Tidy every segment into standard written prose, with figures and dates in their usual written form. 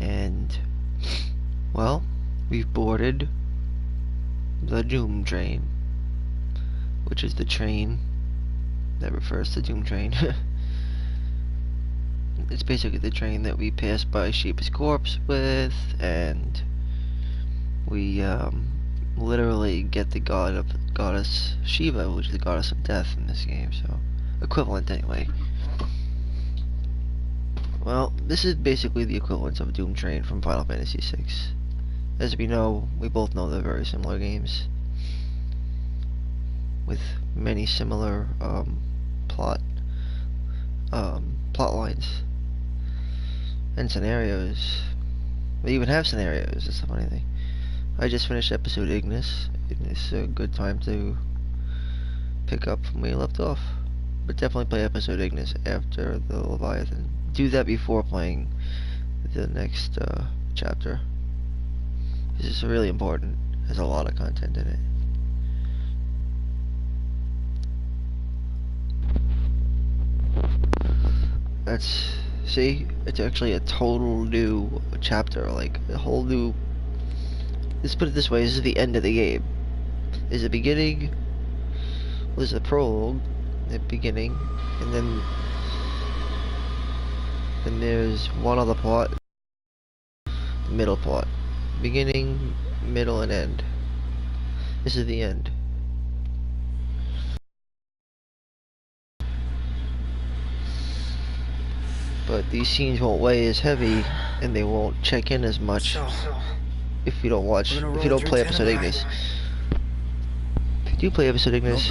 And, well, we've boarded the Doom Train, which is the train that refers to Doom Train. It's basically the train that we passed by Sheba's corpse with, and we literally get the goddess Sheba, which is the goddess of death in this game, so equivalent anyway. Well, this is basically the equivalent of Doom Train from Final Fantasy VI. As we know, we both know they're very similar games, with many similar plot lines and scenarios. We even have scenarios. That's the funny thing. I just finished episode Ignis. It's a good time to pick up from where you left off, but definitely play episode Ignis after the Leviathan. Do that before playing the next chapter. This is really important. There's a lot of content in it. See, it's actually a total new chapter, like a whole new. Let's put it this way: this is the end of the game. There's a beginning. There's a prologue, the beginning, and then there's one other part, the middle part. Beginning, middle, and end. This is the end. But these scenes won't weigh as heavy, and they won't check in as much if you don't play episode Ignis. If you do play episode Ignis,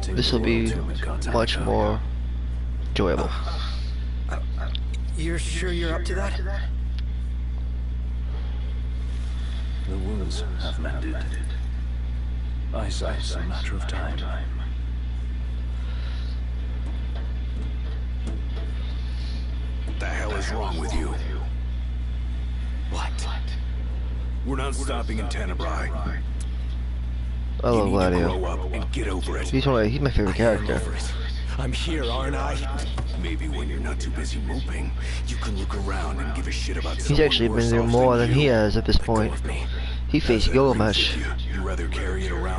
this will be much more enjoyable. You're sure you're up to that? The wounds have mended. Eyesight's a matter of time. What the hell is wrong with you? What? We're not stopping in Tenebrae. I love Gladio. Grow up and get over it. He's my favorite character. I'm here, aren't I? Maybe when you're not too busy moping, you can look around and give a shit about He's actually been through more than he has at this point. He faced Gilgamesh.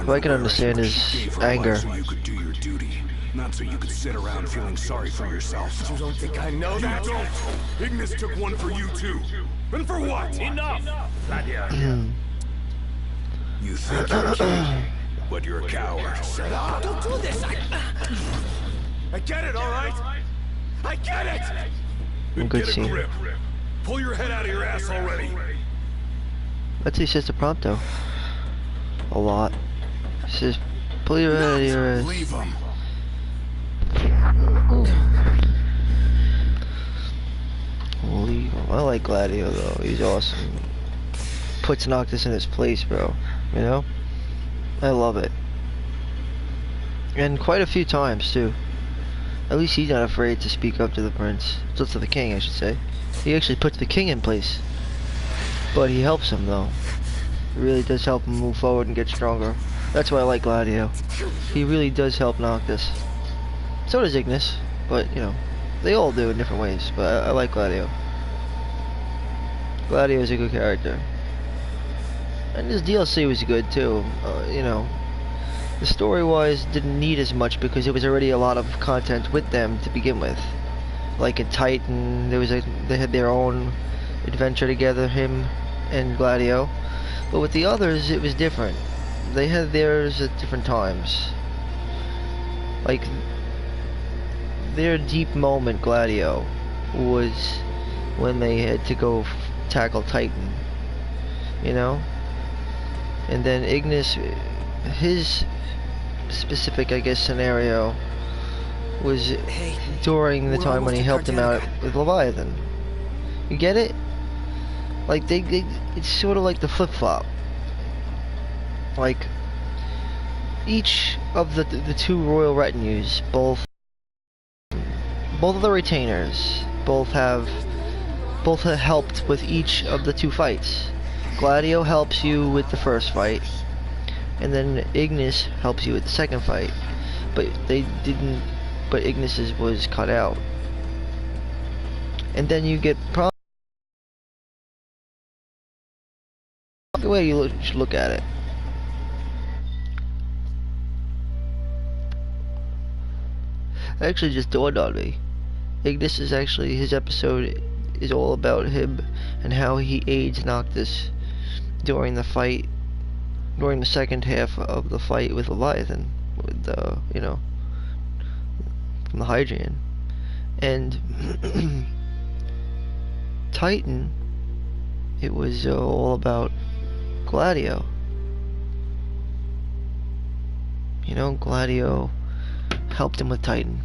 But I can understand his anger. So you could do your duty, not so you could sit around feeling sorry for yourself. You don't think I know that? Don't! Ignis took one for you too. And for what? Enough! You think you're a king, but you're a coward. Shut up! Don't do this! I get it, all right? I get it! Then Good get a scene. grip. Pull your head out of your ass already. That's what he says to Prompto. A lot. He says, pull your head out of your ass. Leave him. Leave him. I like Gladio though. He's awesome. Puts Noctis in his place, bro. You know? I love it. And quite a few times too. At least he's not afraid to speak up to the prince. To the king, I should say. He actually puts the king in place. But he helps him though. It really does help him move forward and get stronger. That's why I like Gladio. He really does help Noctis. So does Ignis, but you know, they all do in different ways. But I like Gladio. Gladio is a good character, and his DLC was good too. You know, the story-wise didn't need as much because it was already a lot of content with them to begin with. Like in Titan, they had their own adventure together, him and Gladio. But with the others, it was different. They had theirs at different times. Like, their deep moment, Gladio, was when they had to go tackle Titan. You know? And then Ignis, his specific, I guess, scenario was during the time when he helped him out with Leviathan. You get it? Like, it's sort of like the flip-flop. Like, each of the two royal retinues, both of the retainers, both have helped with each of the two fights. Gladio helps you with the first fight, and then Ignis helps you with the second fight. But Ignis's was cut out. And then you get The way you should look at it. It actually just dawned on me. Ignis is actually, his episode is all about him and how he aids Noctis during the fight, during the second half of the fight with Leviathan, with you know, from the Hydraean. And Titan, it was all about Gladio. You know, Gladio helped him with Titan.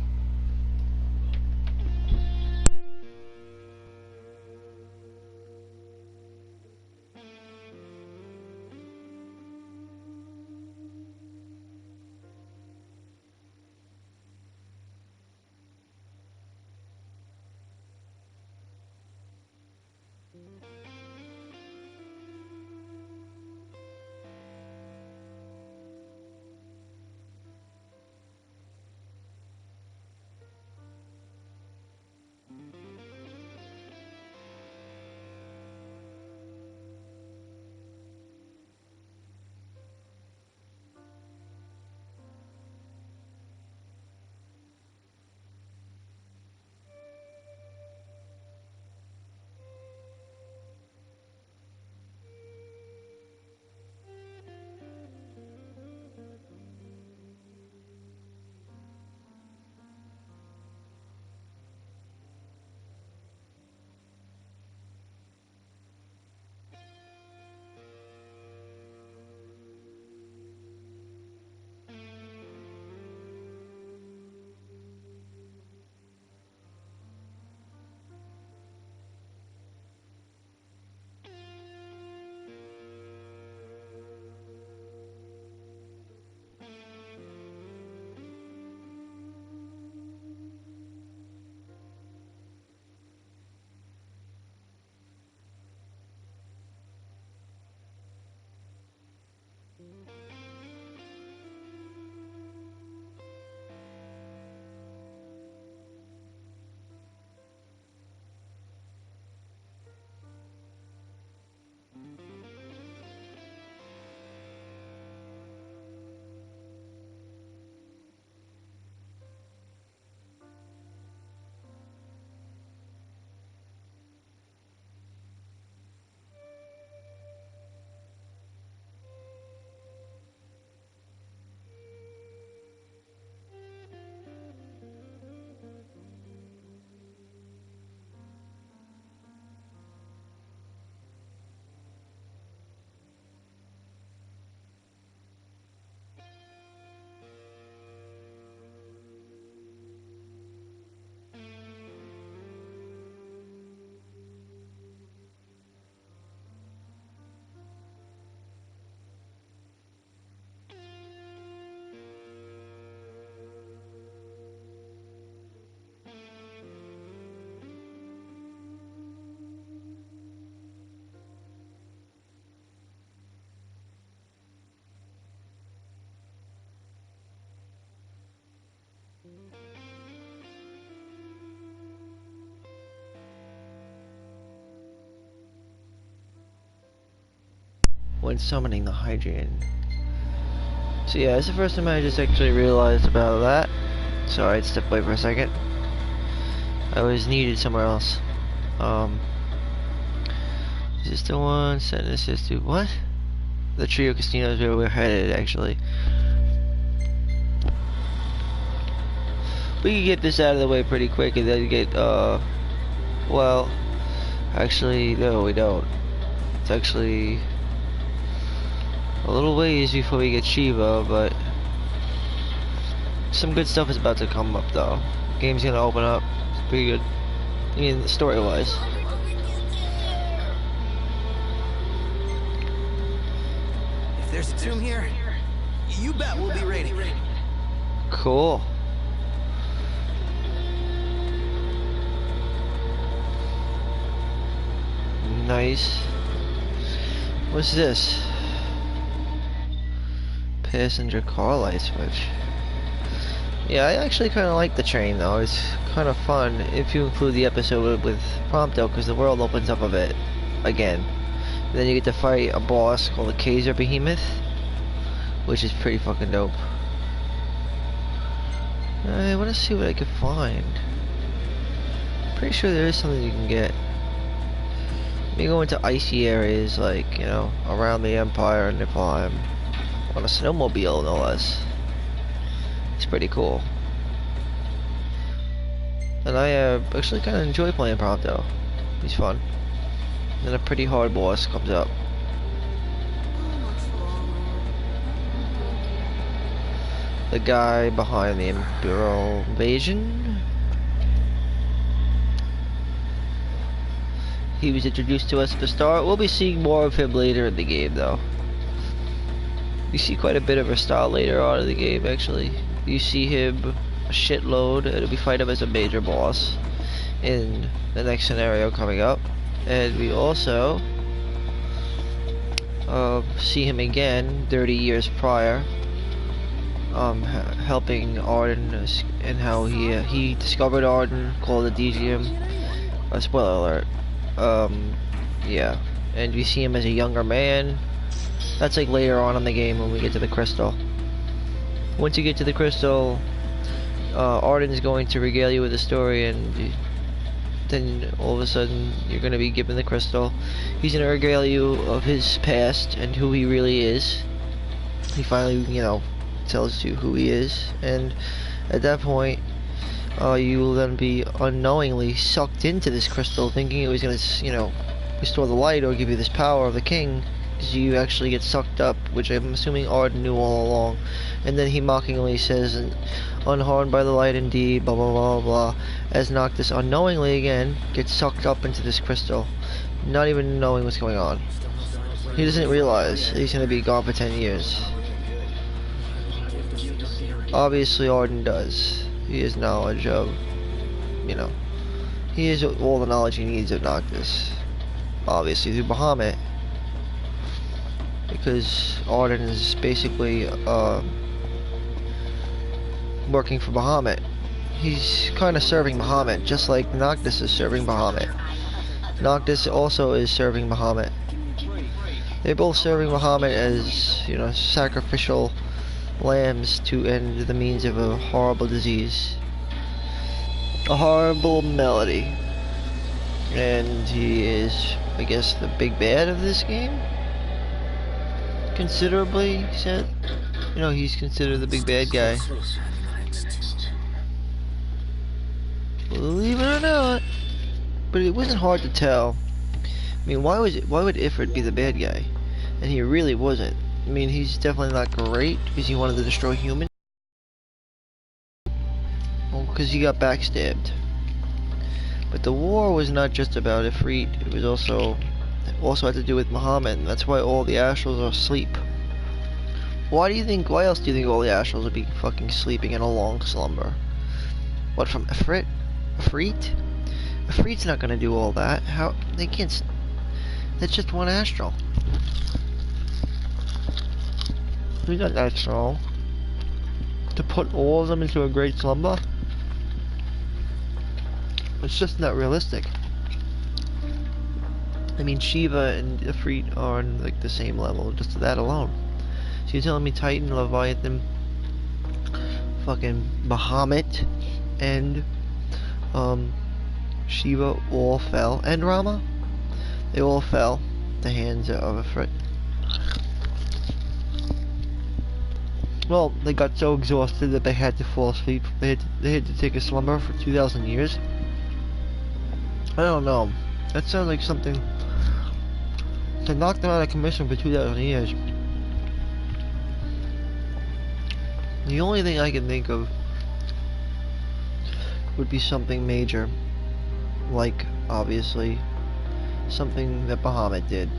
When summoning the Hydraean. So yeah, it's the first time I just actually realized about that. Sorry, I had to step away for a second. I was needed somewhere else. Is this the one? Send assist to what? The Trio Casinos where we're headed, actually. We can get this out of the way pretty quick and then get, well, actually, no, we don't. It's actually a little ways before we get Shiva, but some good stuff is about to come up, though. Game's gonna open up. It's pretty good. I mean, story-wise. If there's a tomb here, you bet we'll be raiding. Cool. Nice. What's this? Passenger car light switch. Yeah, I actually kind of like the train though. It's kind of fun if you include the episode with Prompto, because the world opens up a bit again. Then you get to fight a boss called the Kaiser Behemoth, which is pretty fucking dope. I want to see what I can find. Pretty sure there is something you can get. You go into icy areas like, you know, around the Empire and Niflheim on a snowmobile, no less. It's pretty cool. And I actually kind of enjoy playing Prompto. He's fun. Then a pretty hard boss comes up. The guy behind the Imperial invasion. He was introduced to us at the start. We'll be seeing more of him later in the game, though. You see quite a bit of her style later on in the game, actually. You see him a shitload, and we fight him as a major boss in the next scenario coming up. And we also see him again 30 years prior, helping Arden, and how he discovered Arden, called the Degium. Spoiler alert. Yeah, and we see him as a younger man. That's like later on in the game when we get to the crystal. Once you get to the crystal, Arden is going to regale you with a story, and then all of a sudden you're going to be given the crystal. He's going to regale you of his past and who he really is. He finally, you know, tells you who he is, and at that point you will then be unknowingly sucked into this crystal, thinking it was going to, you know, restore the light or give you this power of the king. You actually get sucked up, which I'm assuming Arden knew all along. And then he mockingly says, unharmed by the light indeed, blah blah blah blah, as Noctis unknowingly again gets sucked up into this crystal, not even knowing what's going on. He doesn't realize he's going to be gone for 10 years. Obviously Arden does. He has knowledge of, you know, he has all the knowledge he needs of Noctis. Obviously through Bahamut. Because Arden is basically working for Bahamut. He's kind of serving Bahamut, just like Noctis is serving Bahamut. Noctis also is serving Bahamut. They're both serving Bahamut as, you know, sacrificial lambs to end the means of a horrible disease. A horrible melody. And he is, I guess, the big bad of this game? Considerably said. You know, he's considered the big bad guy. Believe it or not. But it wasn't hard to tell. I mean, why would Ifrit be the bad guy? And he really wasn't. I mean, he's definitely not great because he wanted to destroy humans. Well, because he got backstabbed. But the war was not just about Ifrit. It was also had to do with Bahamut, and that's why all the Astrals are asleep. Why else do you think all the Astrals would be fucking sleeping in a long slumber? What, from Ifrit? Ifrit's not gonna do all that. How? They can't. That's just one Astral. He's not that strong. To put all of them into a great slumber? It's just not realistic. I mean, Shiva and Ifrit are on like the same level, just that alone. So you're telling me Titan, Leviathan, fucking Bahamut, and Shiva all fell, and Rama? They all fell at the hands of Ifrit. Well, they got so exhausted that they had to fall asleep. They had to take a slumber for 2,000 years. I don't know. That sounds like something to knock them out of commission for 2,000 years. The only thing I can think of would be something major, like obviously something that Bahamut did.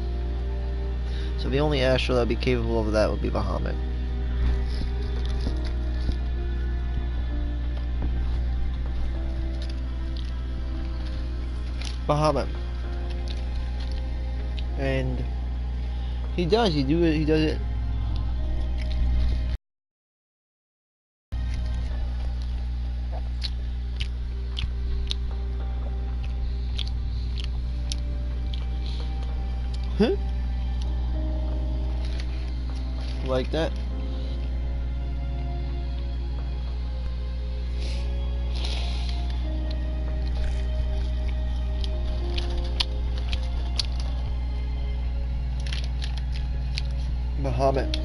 So the only Astral that would be capable of that would be Bahamut. Bahamut. And he does it. Huh? Like that? Bahamut.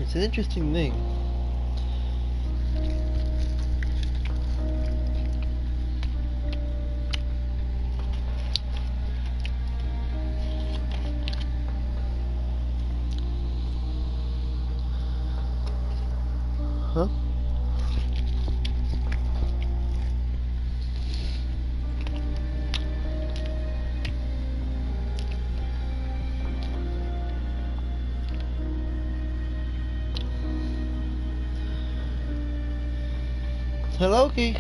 It's an interesting thing. Huh? Hello, Key.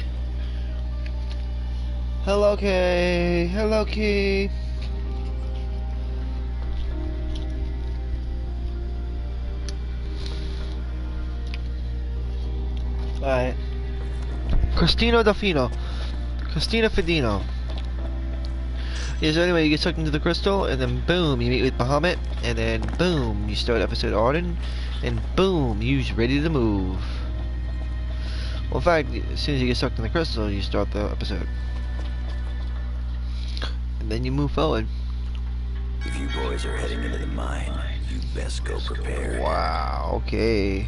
Hello, Key. Hello, Key. Alright. Christina Delfino. Christina Fedino. Yeah, so anyway, you get sucked into the crystal, and then boom, you meet with Bahamut, and then boom, you start episode Arden, and boom, you's ready to move. Well, in fact, as soon as you get sucked in the crystal, you start the episode. And then you move forward. If you boys are heading into the mine, you best go prepared. Wow, okay.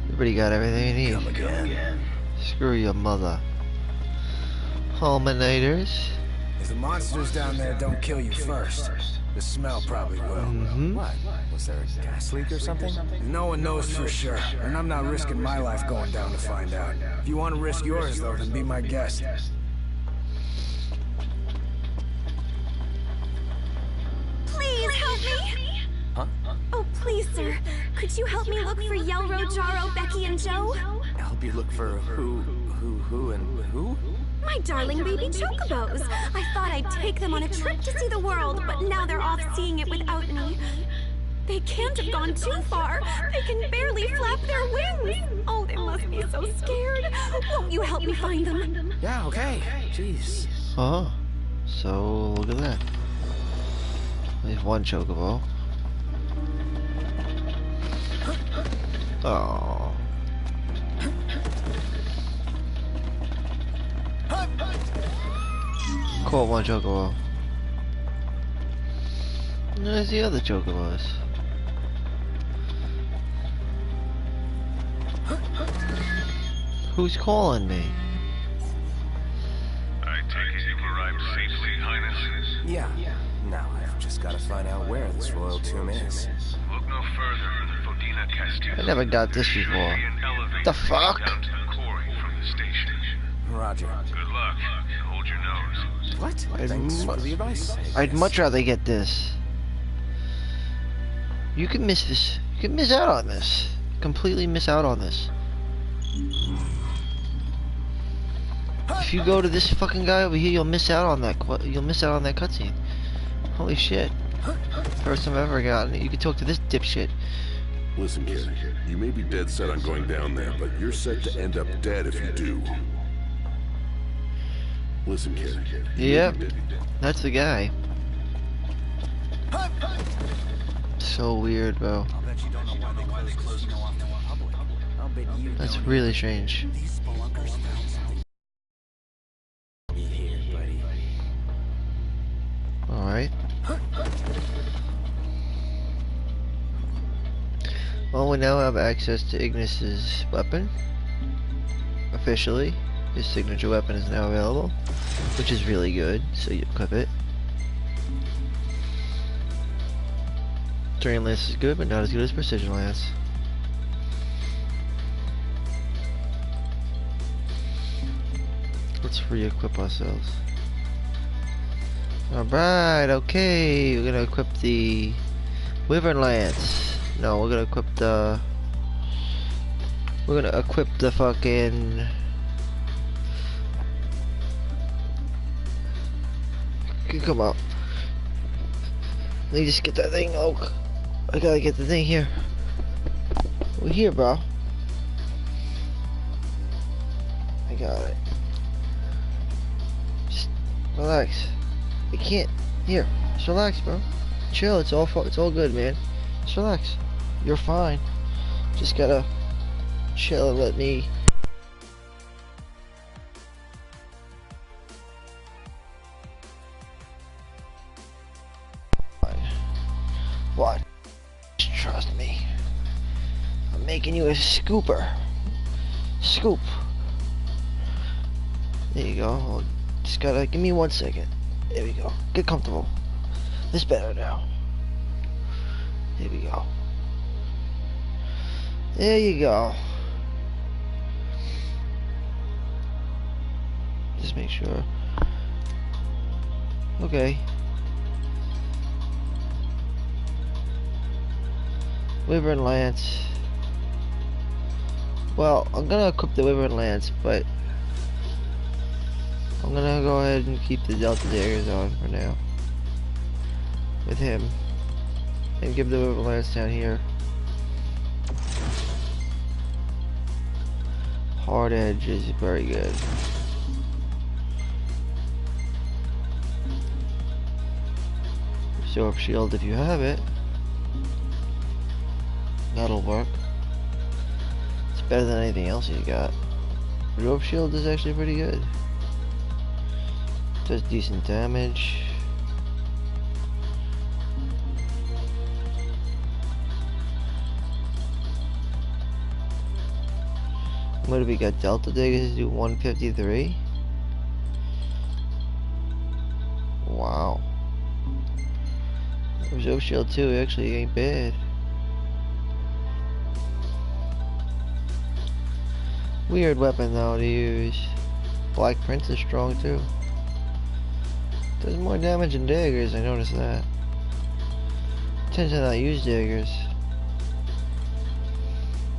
Everybody got everything you Come need. again. Screw your mother. Fulminators. If the monsters down there don't kill you first, the smell probably will. What? Was there a gas leak or something? No one knows for sure, and I'm not risking my life going down to find out. If you want to risk yours, though, then be my guest. Please help me! Huh? Oh, please, sir. Could you help me look for Yelro, Jaro, Becky, and Joe? Help you look for who, and who? My darling baby chocobos. I thought I'd take them on a trip to see the world, but now they're off seeing it without me. They can't have gone too far. They can barely flap their wings. Oh, they must be so scared. Won't you help me find them? Yeah, okay. Jeez. Oh, so look at that. There's one chocobo. Oh. Caught one chocobo. There's the other chocobos. Who's calling me? I take it you've arrived safely, Highness. Yeah. Now I've just got to find out where this royal tomb is. Look no further than Fodina Castillo. I never got this before. The fuck? Down to the quarry from the station. Roger. Good luck. Hold your nose. What? I'd Thanks for the advice. I'd much rather get this. You can miss this. You can miss out on this. Completely miss out on this. If you go to this fucking guy over here, you'll miss out on that. You'll miss out on that cutscene. Holy shit! First time I've ever gotten it. You can talk to this dipshit. Listen, kid, you may be dead set on going down there, but you're set to end up dead if you do. Listen, kid. Yep, that's the guy. So weird, bro. I'll bet you don't know why they closed the casino off to the public. I'll bet you That's don't really strange. These spelunkers found something. Be here, buddy. Alright. Well, we now have access to Ignis's weapon. Officially. His signature weapon is now available, which is really good, so you equip it. Terrain Lance is good, but not as good as Precision Lance. Let's re-equip ourselves. Alright, okay, we're gonna equip the Wyvern Lance. No, we're gonna equip the... We're gonna equip the fucking... can come out. Let me just get that thing. Oh, I gotta get the thing here. We're here, bro. I got it. Just relax. You can't. Here, just relax, bro. Chill. It's all good, man. Just relax. You're fine. Just gotta chill and let me. What? Just trust me. I'm making you a scooper. Scoop. There you go. Just gotta give me 1 second. There we go. Get comfortable. This better now. There we go. There you go. Just make sure. Okay. Wyvern Lance. Well, I'm gonna equip the Wyvern Lance, but I'm gonna go ahead and keep the Delta Daggers on for now. With him. And give the Wyvern Lance down here. Hard Edge is very good. Absorb Shield if you have it. That'll work. It's better than anything else you got. Absorb Shield is actually pretty good. Does decent damage. What do we got? Delta Daggers do 153. Wow. Absorb Shield 2 actually ain't bad. Weird weapon though to use. Black Prince is strong too. Does more damage than daggers, I noticed that. Tend to not use daggers.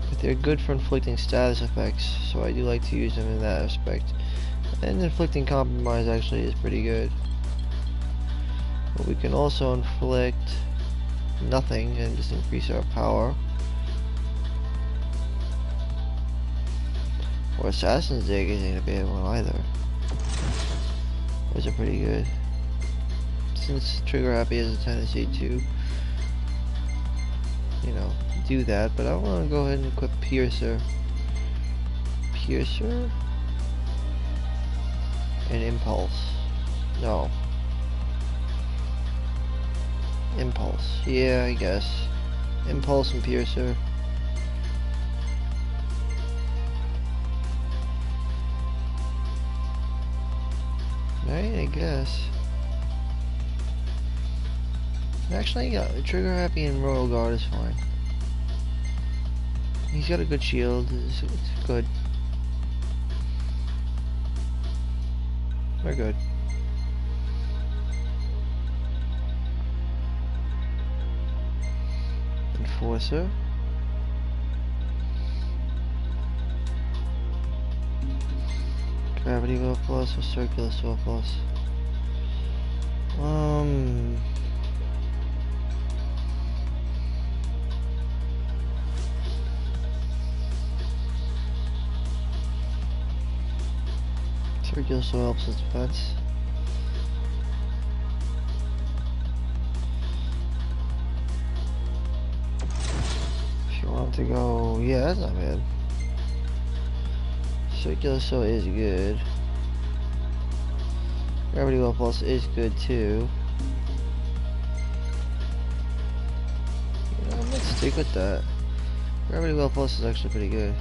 But they're good for inflicting status effects, so I do like to use them in that aspect. And inflicting compromise actually is pretty good. But we can also inflict nothing and just increase our power. Or Assassin's Daggers ain't a bad one either. Those are pretty good. Since Trigger Happy has a tendency to, you know, do that, but I want to go ahead and equip Piercer. Piercer? And Impulse. No. Impulse. Yeah, I guess. Impulse and Piercer. Right, I guess. Actually, yeah, Trigger Happy and Royal Guard is fine. He's got a good shield, it's good. We're good. Enforcer. Gravity Well Plus or Circular Sword Plus? Circular Sword helps his defense. If you want to go, yeah, that's not bad. Circular Sword is good. Gravity Well Plus is good too. You know, let's stick with that. Gravity Well Plus is actually pretty good.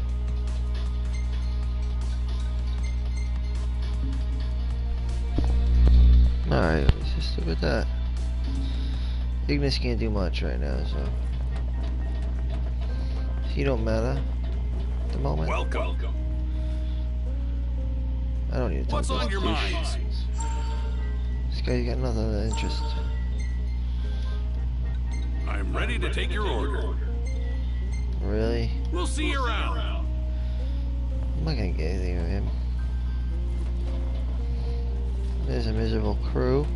Alright, let's just stick with that. Ignis can't do much right now, so he don't matter at the moment. Welcome. I don't need to talk What's to on this your douche. minds? This guy's got nothing of interest. I'm ready to take your order. Really? We'll see you around. I'm not gonna get anything of him. There's a miserable crew.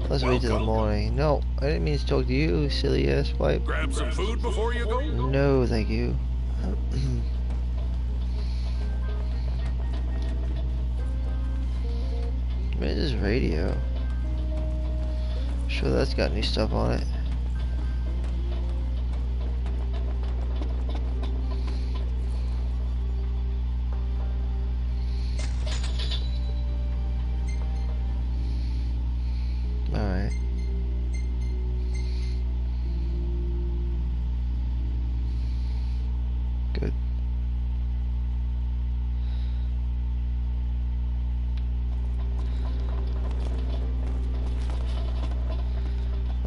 Let's wait till the morning. No, I didn't mean to talk to you, silly ass wipe. Grab some food before you go? No, thank you. Where's this radio? Sure, that's got new stuff on it. Alright. Good.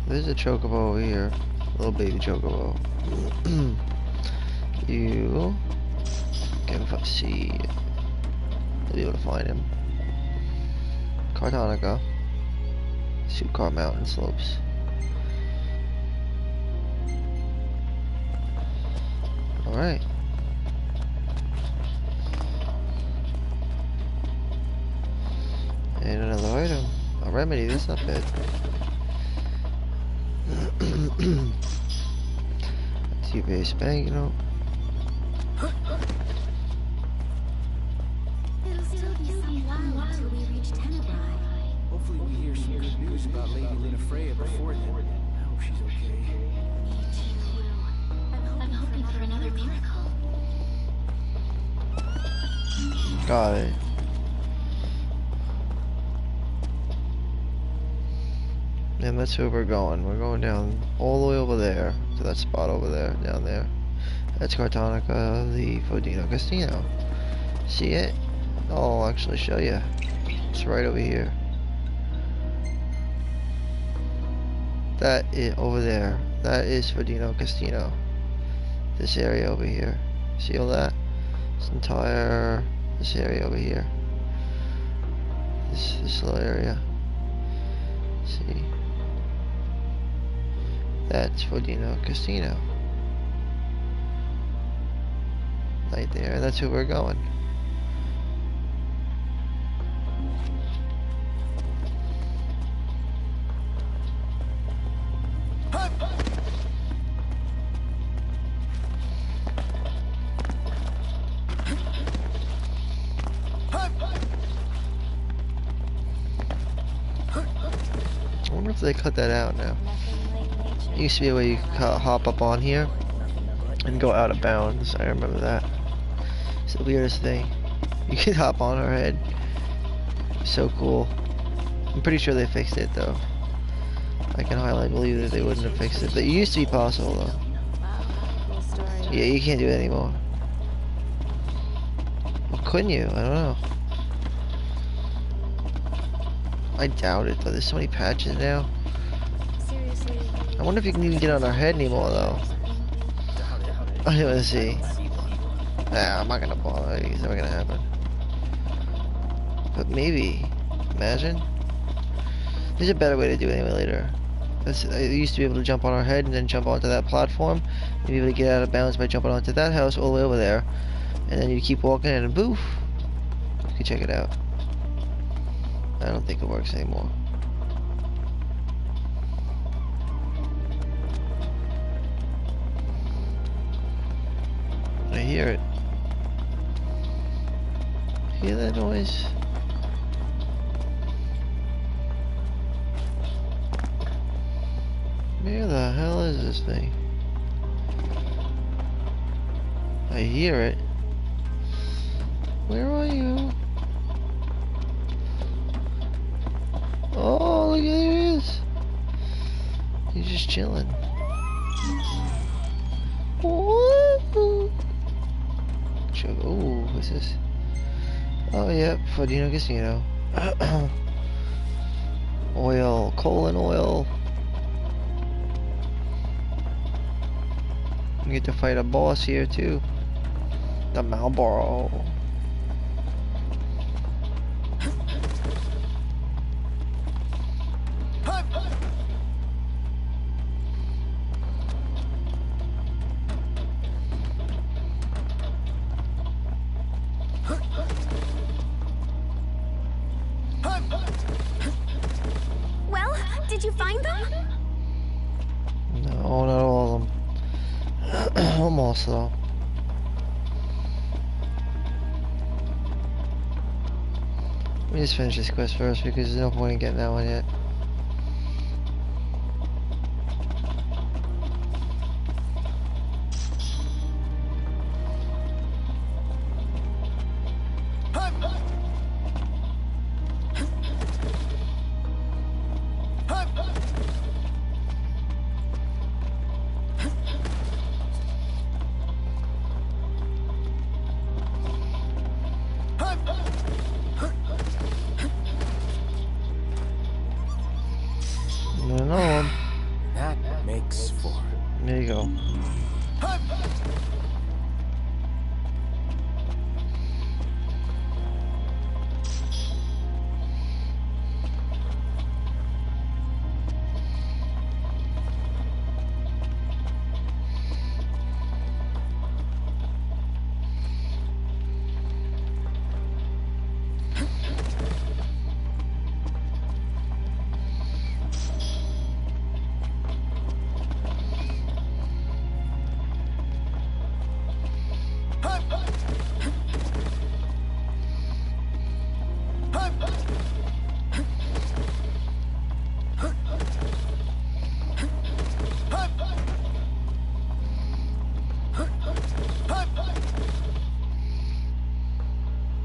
There's a chocobo over here. Little baby chocobo. You can see. You'll be able to find him. Cartonica. Sukar Mountain Slopes. Alright. And another item. A remedy, that's not bad. T-base bank, you know. It'll still be some while till we reach Tenebrae. Hopefully we hear some good news about Lady Linafreya before then. I hope she's okay. Me too. I'm hoping for another miracle. Got it. And that's where we're going. We're going down all the way over there to that spot over there, down there. That's Cartonica, the Fodino Casino. See it? I'll actually show you. It's right over here. That is over there. That is Fodino Casino. This area over here. See all that? This area over here. This little area. See? That's Fodino Casino. Right there, that's where we're going. I wonder if they cut that out now. There used to be a way you could hop up on here and go out of bounds. I remember that. It's the weirdest thing. You could hop on her head. So cool. I'm pretty sure they fixed it though. I can highly believe that they wouldn't have fixed it. But it used to be possible though. Yeah, you can't do it anymore. Well, couldn't you? I don't know. I doubt it, but there's so many patches now. I wonder if you can even get on our head anymore, though. I don't want to see. Nah, I'm not gonna bother. It's never gonna happen. But maybe. Imagine. There's a better way to do it anyway later. I used to be able to jump on our head and then jump onto that platform. And be able to get out of bounds by jumping onto that house all the way over there. And then you keep walking and boof. You can check it out. I don't think it works anymore. I hear it. Hear that noise? Where the hell is this thing? I hear it. Where are you? Oh, look at there he is. He's just chilling. Woo! Ooh, what's this? Oh, yep, Fodino Casino. Oil, coal and oil. You get to fight a boss here too. The Malboro. Well, did Did you find them? No, not all of them. Almost though. Let me just finish this quest first because there's no point in getting that one yet. No, That makes 4. there you go.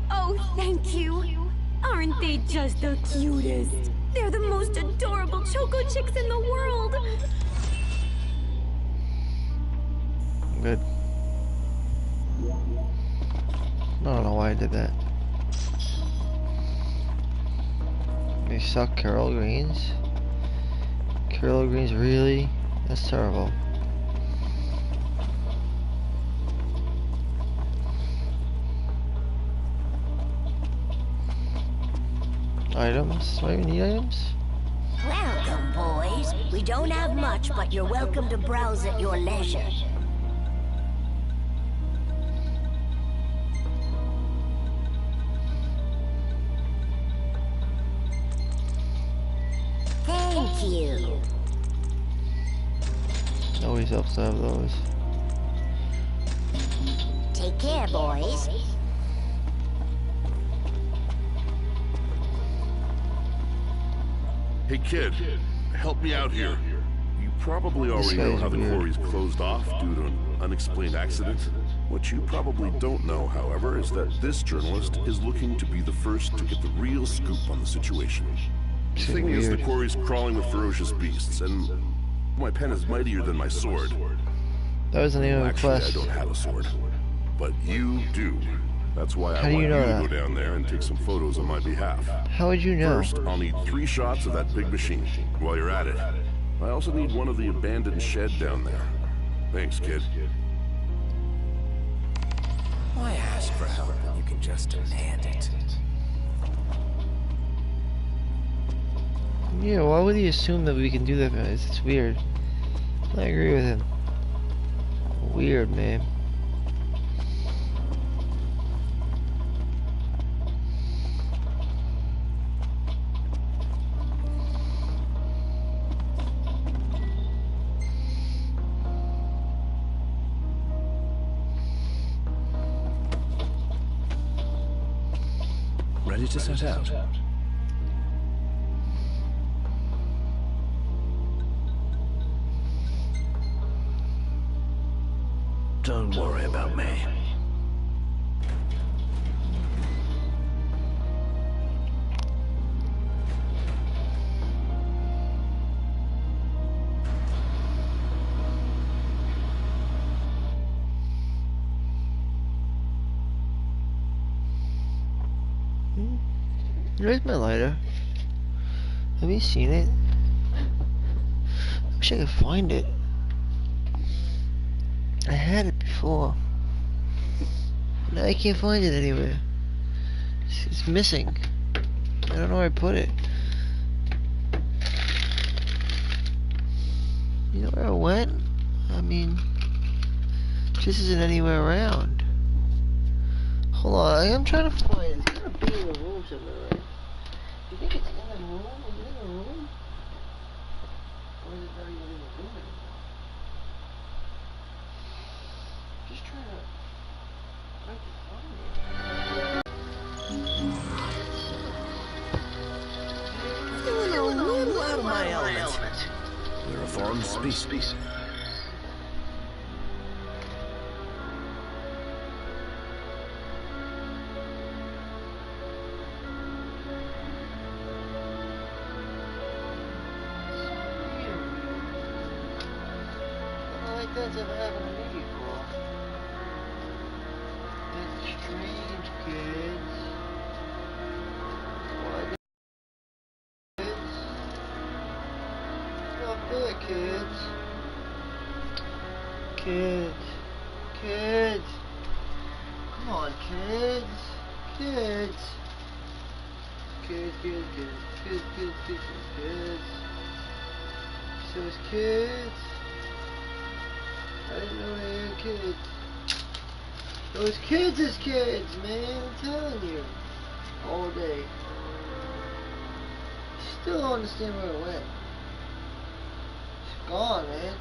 Oh, thank you. Aren't they just the cutest? They're the most adorable Choco Chicks in the world. Good. I don't know why I did that. They suck Carol Greens. Carol Greens, really? That's terrible. Items? Do I even need items? Welcome, boys. We don't have much, but you're welcome to browse at your leisure. Thank you. Always helps to have those. Take care, boys. Hey kid, help me out here. You probably already know how the quarry's closed off due to an unexplained accident. What you probably don't know, however, is that this journalist is looking to be the first to get the real scoop on the situation. The thing is, the quarry's crawling with ferocious beasts, and my pen is mightier than my sword. That was the name of the Actually, quest. I don't have a sword, but you do. That's why I How do want you you know to that? go down there and take some photos on my behalf. How would you know? First, I'll need 3 shots of that big machine while you're at it. I also need one of the abandoned shed down there. Thanks, kid. Why ask for help when you can just demand it? Yeah, why would he assume that we can do that, guys? It's weird. I agree with him. Weird, man. Ready to set out? Don't worry about me. Where's my lighter? Have you seen it? I wish I could find it. I had it before. Now I can't find it anywhere. It's missing. I don't know where I put it. You know where it went? I mean, this isn't anywhere around. Hold on, I'm trying to find it. It's gotta be in the room somewhere, right? You think it's in the room? Is it in the room? foreign species. That's ever happened to me before. That's strange, kids. Why, kids? Not fair, kids. Kids. Kids. Come on, kids. Kids. Kids, kids, kids, kids, kids, kids, kids. Those kids. I didn't know they were kids. Those kids is kids, man. I'm telling you. All day. Still don't understand where it went. It's gone, man.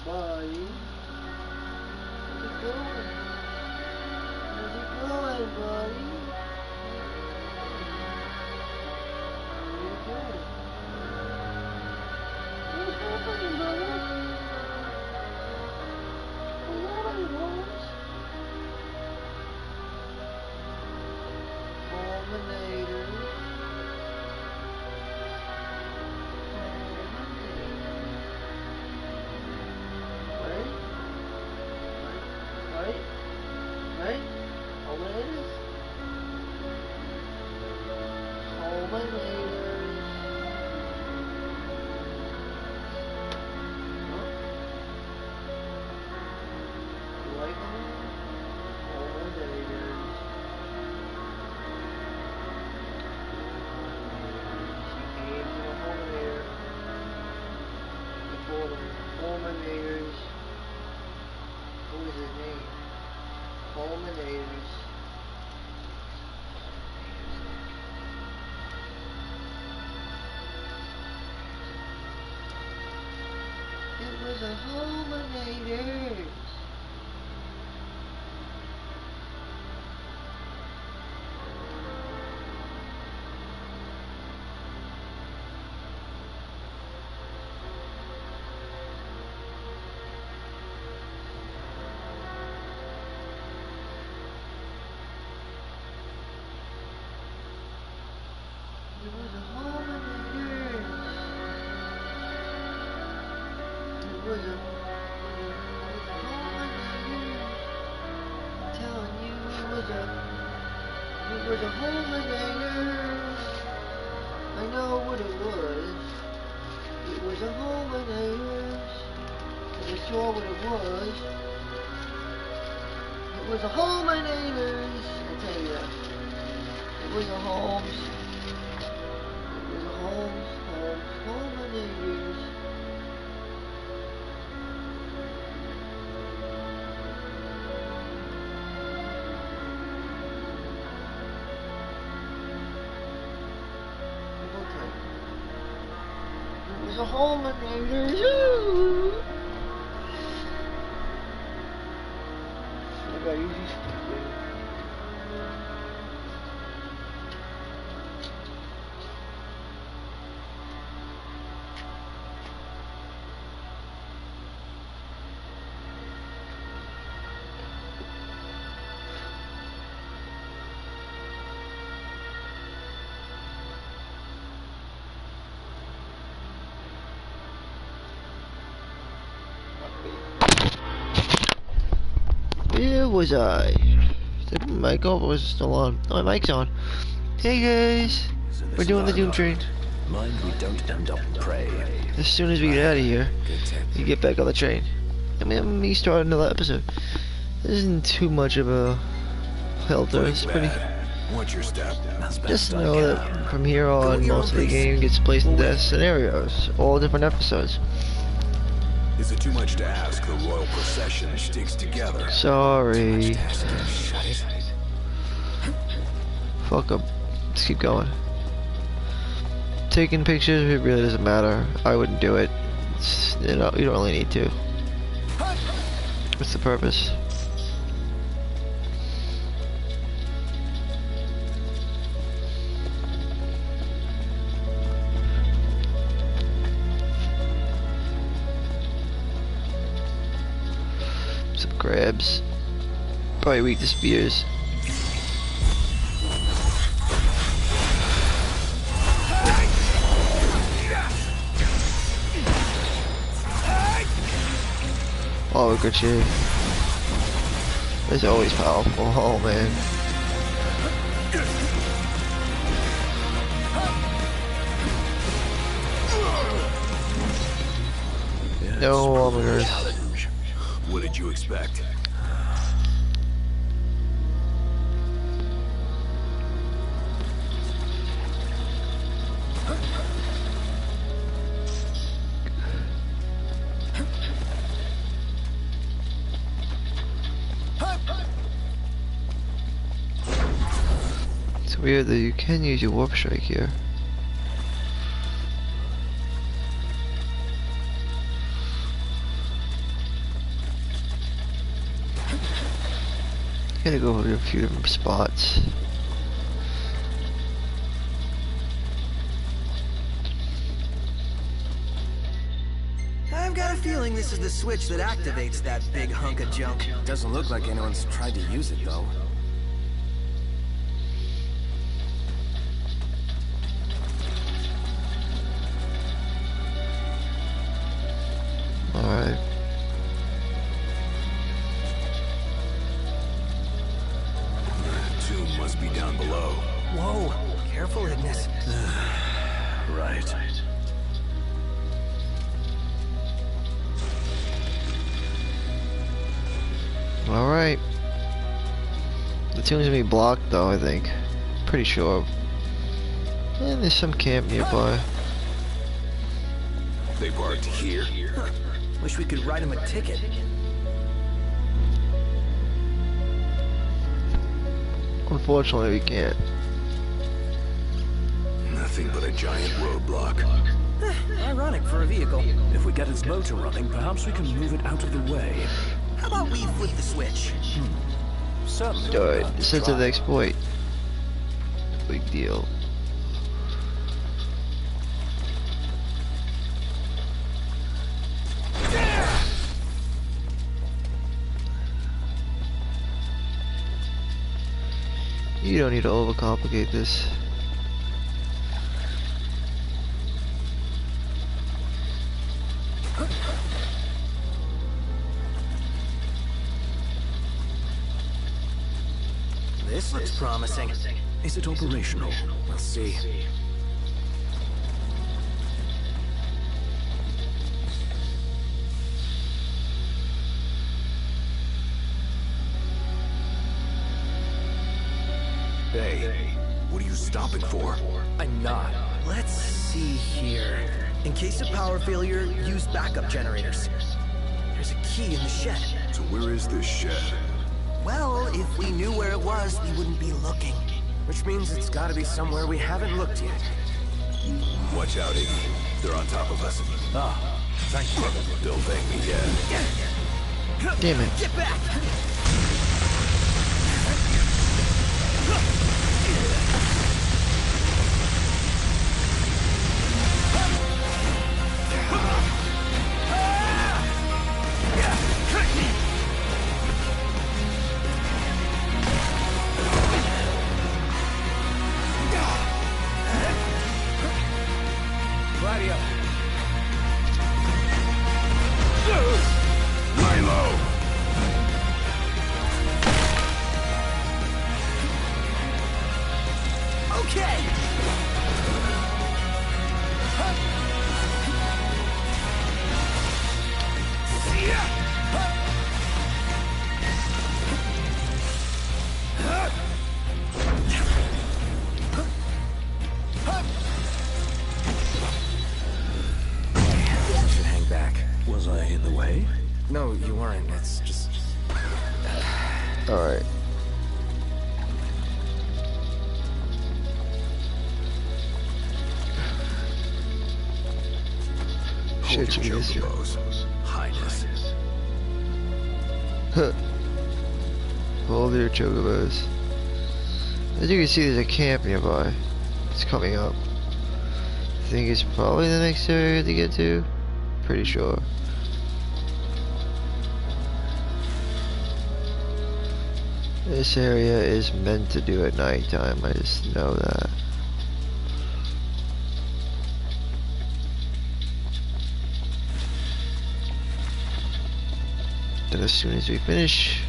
Buddy. Where's it going? Where's it going, buddy? Where are you going? What's happening, brother? What's happening, boys? Fulminator. The Fulminators. It was a Fulminators. It was a Fulminators. I know what it was. It was a Fulminators. I saw what it was. It was a Fulminators. I tell you that. It was a Holmes. It Culminators. It was a culminator. I got easy stupid. Where was I? The mic was still on. Oh, my mic's on. Hey guys, So this we're is doing the our Doom lot. Train. Mind we don't end up prey. As soon as we get out of here, you get back on the train. I mean, me starting another episode. This isn't too much of a filter. It's pretty. What's your step? That's Just best I know can. that from here on, most of the game gets placed in death scenarios, all different episodes. Is it too much to ask the royal procession sticks together? Sorry. Shut it. Fuck up. Let's keep going. Taking pictures, it really doesn't matter. I wouldn't do it. You don't really need to. What's the purpose? Some crabs. Probably weak to spears. Oh, good shit. It's always powerful. Oh man. No, oh my god. What did you expect? It's weird that you can use your warp strike here. Gotta go to a few different spots. I've got a feeling this is the switch that activates that big hunk of junk. Doesn't look like anyone's tried to use it, though. Alright. Tomb must be down below. Whoa, careful, Ignis. Right. Alright. The tomb's gonna be blocked though, I think. Pretty sure. And there's some camp nearby. They parked here. Wish we could write him a ticket. Unfortunately, we can't. Nothing but a giant roadblock. Ironic for a vehicle. If we get its motor running, perhaps we can move it out of the way. How about we flip the switch? Certainly. Alright, send to the next point. Big deal. You don't need to overcomplicate this. This looks promising. Is it operational? We'll see. Hey, what are you stopping for? I'm not. Let's see here. In case of power failure, use backup generators. There's a key in the shed. So where is this shed? Well, if we knew where it was, we wouldn't be looking. Which means it's gotta be somewhere we haven't looked yet. Watch out, Iggy. They're on top of us. Ah, thank you. Don't thank me yet. Damn it. Get back! Gladio. Milo! Okay! I should hang back. Was I in the way? No, you weren't. It's just... Alright. Hold Should your be easier. chocobos. Highness. Hold your chocobos. As you can see, there's a camp nearby. It's coming up. I think it's probably the next area to get to. Pretty sure. This area is meant to do at nighttime. I just know that. Then as soon as we finish,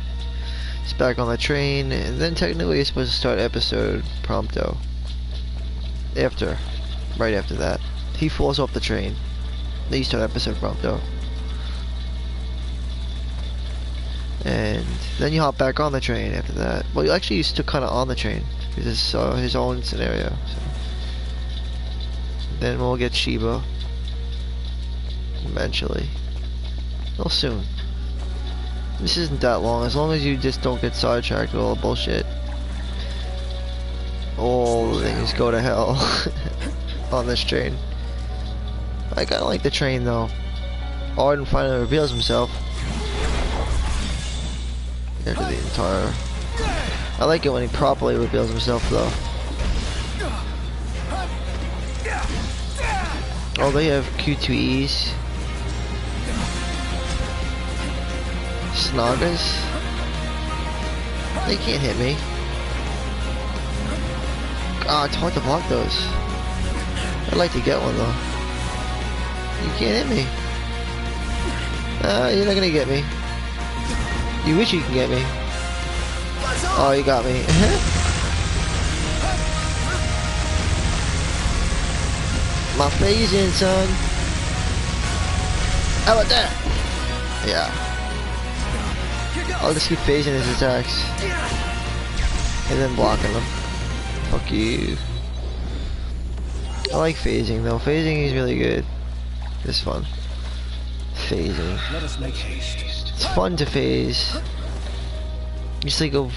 it's back on the train, and then technically it's supposed to start episode prompto. Right after that. He falls off the train. Then you start episode prompto. And then you hop back on the train after that. Well, you actually still kind of on the train, because it's his own scenario. So. Then we'll get Shiba. Eventually. Real soon. This isn't that long, as long as you just don't get sidetracked with all the bullshit. All things go to hell on this train. I kinda like the train though. Arden finally reveals himself. After the entire... I like it when he properly reveals himself though. Oh, they have Q2Es. Snoggers? They can't hit me. Ah, it's hard to block those. I'd like to get one though. You can't hit me. You're not gonna get me. You wish you could get me. Oh, you got me. My phasing, son. How about that? Yeah. I'll just keep phasing his attacks. And then blocking them. Fuck you. I like phasing though. Phasing is really good. It's fun. Phasing. Let us make haste. It's fun to phase. Just like go.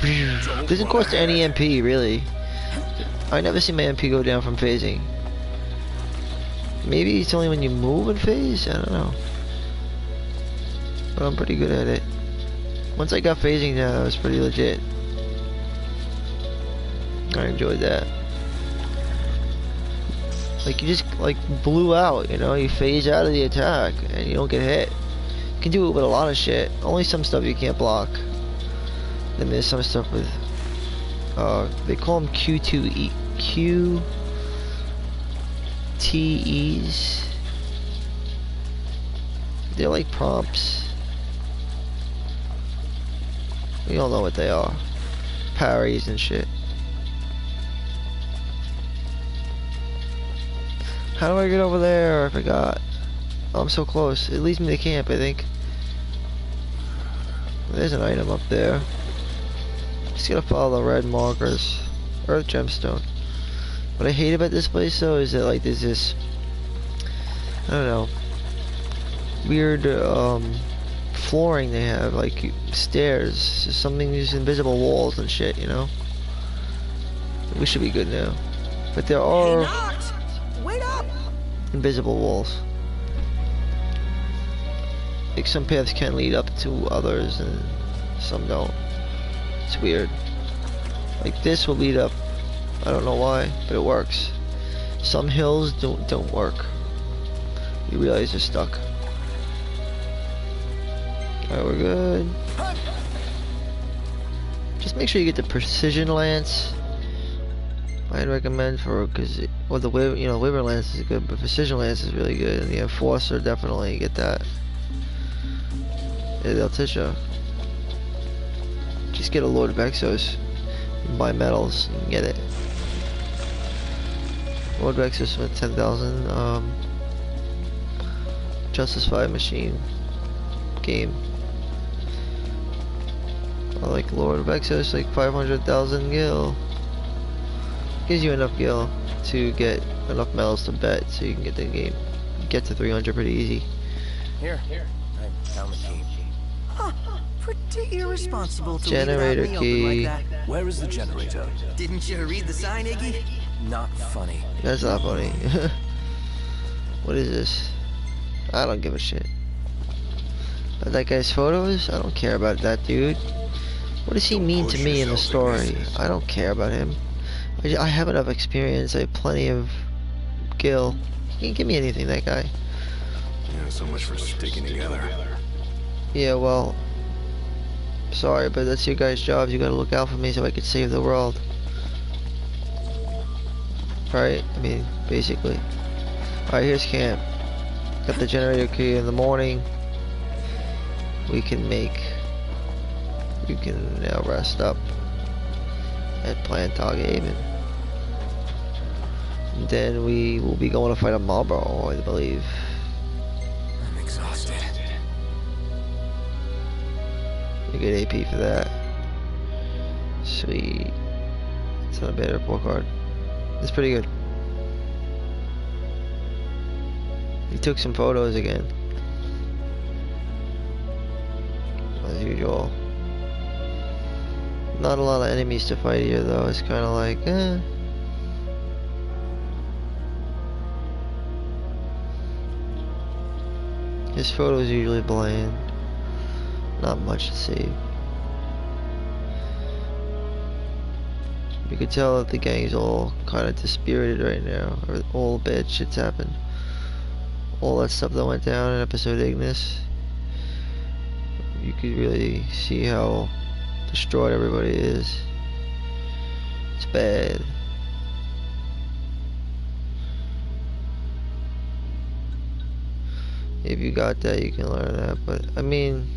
Doesn't cost any MP really. I never see my MP go down from phasing. Maybe it's only when you move and phase. I don't know. But I'm pretty good at it. Once I got phasing down, that was pretty legit. I enjoyed that. Like you just like blew out, you know, you phase out of the attack and you don't get hit. You can do it with a lot of shit. Only some stuff you can't block. Then there's some stuff with they call them Q2E QTEs. They're like prompts. We all know what they are. Parries and shit. How do I get over there? I forgot. Oh, I'm so close. It leads me to camp, I think. There's an item up there. Just gotta follow the red markers. Earth gemstone. What I hate about this place though is that like there's this, I don't know, weird flooring they have, like stairs, just something, these invisible walls and shit, you know? We should be good now. But there are Wait up! invisible walls. Like some paths can lead up to others and some don't. It's weird. Like this will lead up. I don't know why, but it works. Some hills don't work. You realize they're stuck. Alright, we're good. Just make sure you get the precision lance. I'd recommend for, cause the Wyvern lance is good, but precision lance is really good, and the enforcer definitely get that. Yeah, they'll teach you. Just get a Lord of Exos, buy medals, and get it. Lord of Exos with 10,000. Justice 5 machine game. I like Lord of Exos, like 500,000 gil. Gives you enough gil to get enough medals to bet, so you can get the game, get to 300 pretty easy. Here. I found the key. Huh. Pretty irresponsible to Generator leave it out in the key. open like that. Where is the generator? Didn't you read the sign, Iggy? Not funny. That's not funny. What is this? I don't give a shit. That guy's photos? I don't care about that dude. What does he mean to me in the story? I don't care about him. I have enough experience. I have plenty of gil. He can give me anything, that guy. Yeah, so much for sticking together. Yeah, well, sorry, but that's your guys' jobs. You gotta look out for me so I can save the world. Right? I mean, basically. Alright, here's camp. Got the generator key in the morning. We can now rest up at Planetog Haven. And then we will be going to fight a Marlboro, I believe. I'm exhausted. You get AP for that. Sweet. It's not a bad report card. It's pretty good. He took some photos again. As usual. Not a lot of enemies to fight here though. It's kind of like, His photos usually bland. Not much to see. You can tell that the gang's all kind of dispirited right now. All bad shit's happened. All that stuff that went down in episode Ignis. You could really see how destroyed everybody is. It's bad. If you got that, you can learn that. But I mean,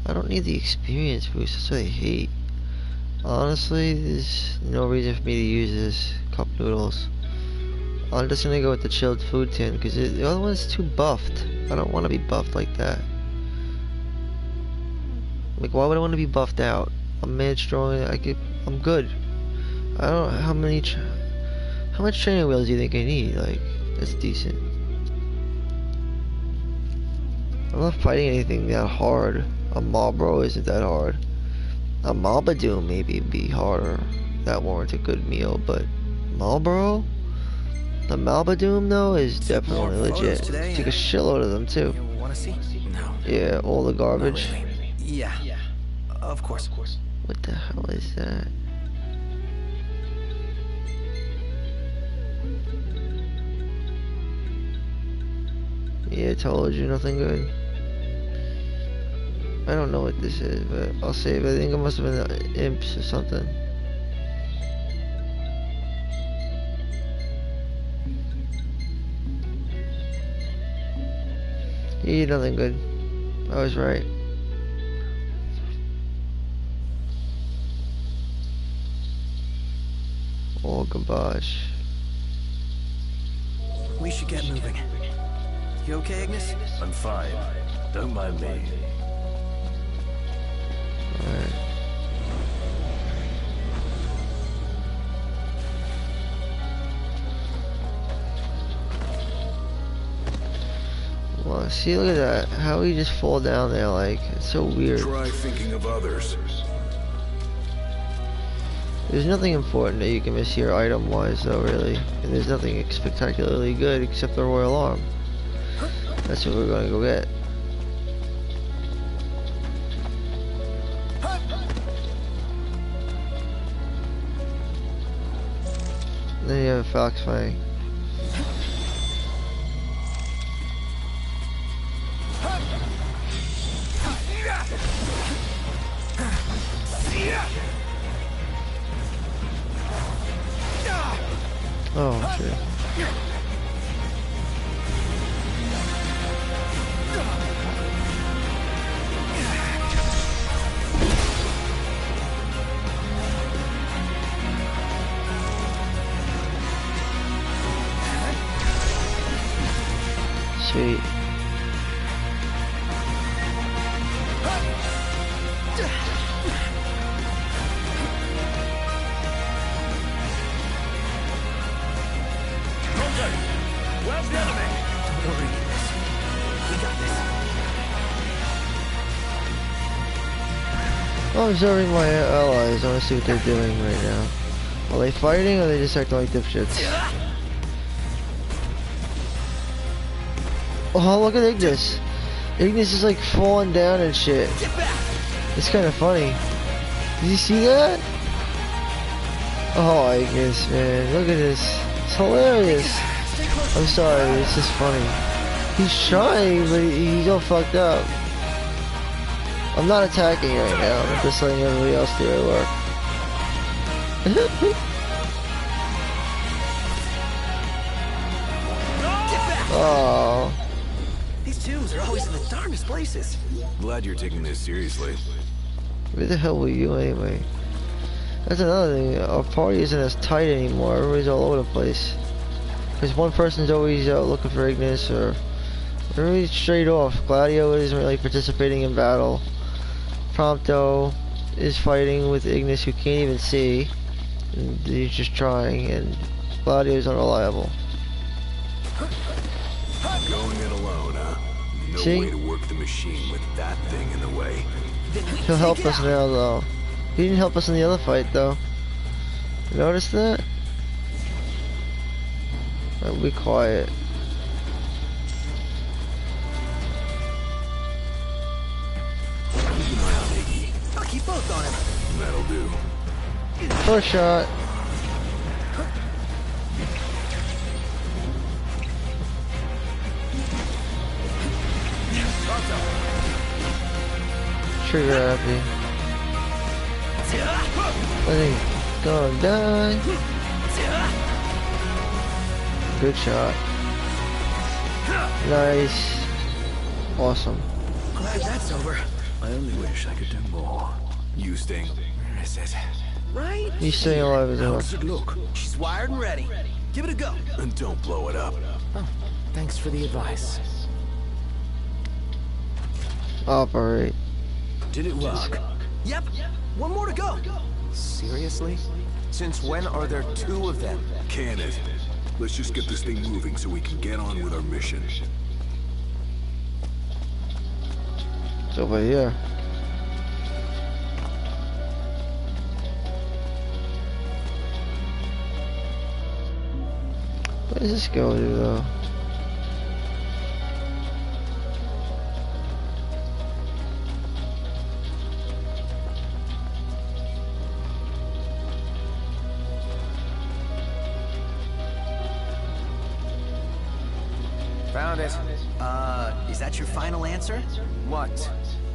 I don't need the experience boost. That's what I hate. Honestly, there's no reason for me to use this cup noodles. I'm just gonna go with the chilled food tin because the other one's too buffed. I don't want to be buffed like that. Like, why would I want to be buffed out? I'm mad strong. I'm good. I don't know how much training wheels do you think I need? Like, that's decent. I'm not fighting anything that hard. A Marlboro isn't that hard. A Malbadoom maybe be harder. That warrants a good meal, but Marlboro? The Malbadoom though is definitely legit. Take a shitload of them too. You wanna see? No. Yeah, all the garbage. Yeah. Of course. What the hell is that? Yeah, I told you, nothing good. I don't know what this is, but I'll save it. I think it must have been imps or something. Yeah, nothing good. I was right. Oh, gosh. We should get moving. You okay, Ignis? I'm fine. Don't mind me. Alright. Oh, see, look at that. How he just fall down there, like, it's so weird. Try thinking of others. There's nothing important that you can miss here item-wise, though, really. And there's nothing spectacularly good except the Royal Arm. That's what we're gonna go get. Then you have a Fox Fang. Oh, shit. Sweet. Where's the enemy? Don't worry, Ignis. We got this. I'm observing my allies. I want to see what they're doing right now. Are they fighting or are they just acting like dipshits? Oh, look at Ignis. Ignis is like falling down and shit. It's kind of funny. Did you see that? Oh, Ignis, man. Look at this. It's hilarious. I'm sorry, it's just funny. He's trying, but he's all fucked up. I'm not attacking right now. I'm just letting everybody else do their work. Oh. These tombs are always in the darndest places. Glad you're taking this seriously. Where the hell were you anyway? That's another thing. Our party isn't as tight anymore. Everybody's all over the place. Because one person's always looking for Ignis, or everybody's straight off. Gladio isn't really participating in battle. Prompto is fighting with Ignis, who can't even see. And he's just trying, and Gladio's unreliable. Going it alone, huh? No See? way to work the machine with that thing in the way. He'll help us now, though. He didn't help us in the other fight, though. You notice that? Alright, be quiet. Keep an eye on Iggy. I'll keep both on him. That'll do. First shot. Trigger happy. I think gonna die. Good shot. Nice. Awesome. Glad that's over. I only wish I could do more. You Sting. Where is it? Right? He's staying alive as How well. does it look? She's wired and ready. Give it a go. And don't blow it up. Oh, thanks for the advice. Operate. Did it work? Yep. One more to go. Seriously? Since when are there two of them? Can it? Let's just get this thing moving so we can get on with our mission. It's over here. Where does this go to, though? Found it. Is that your final answer? What?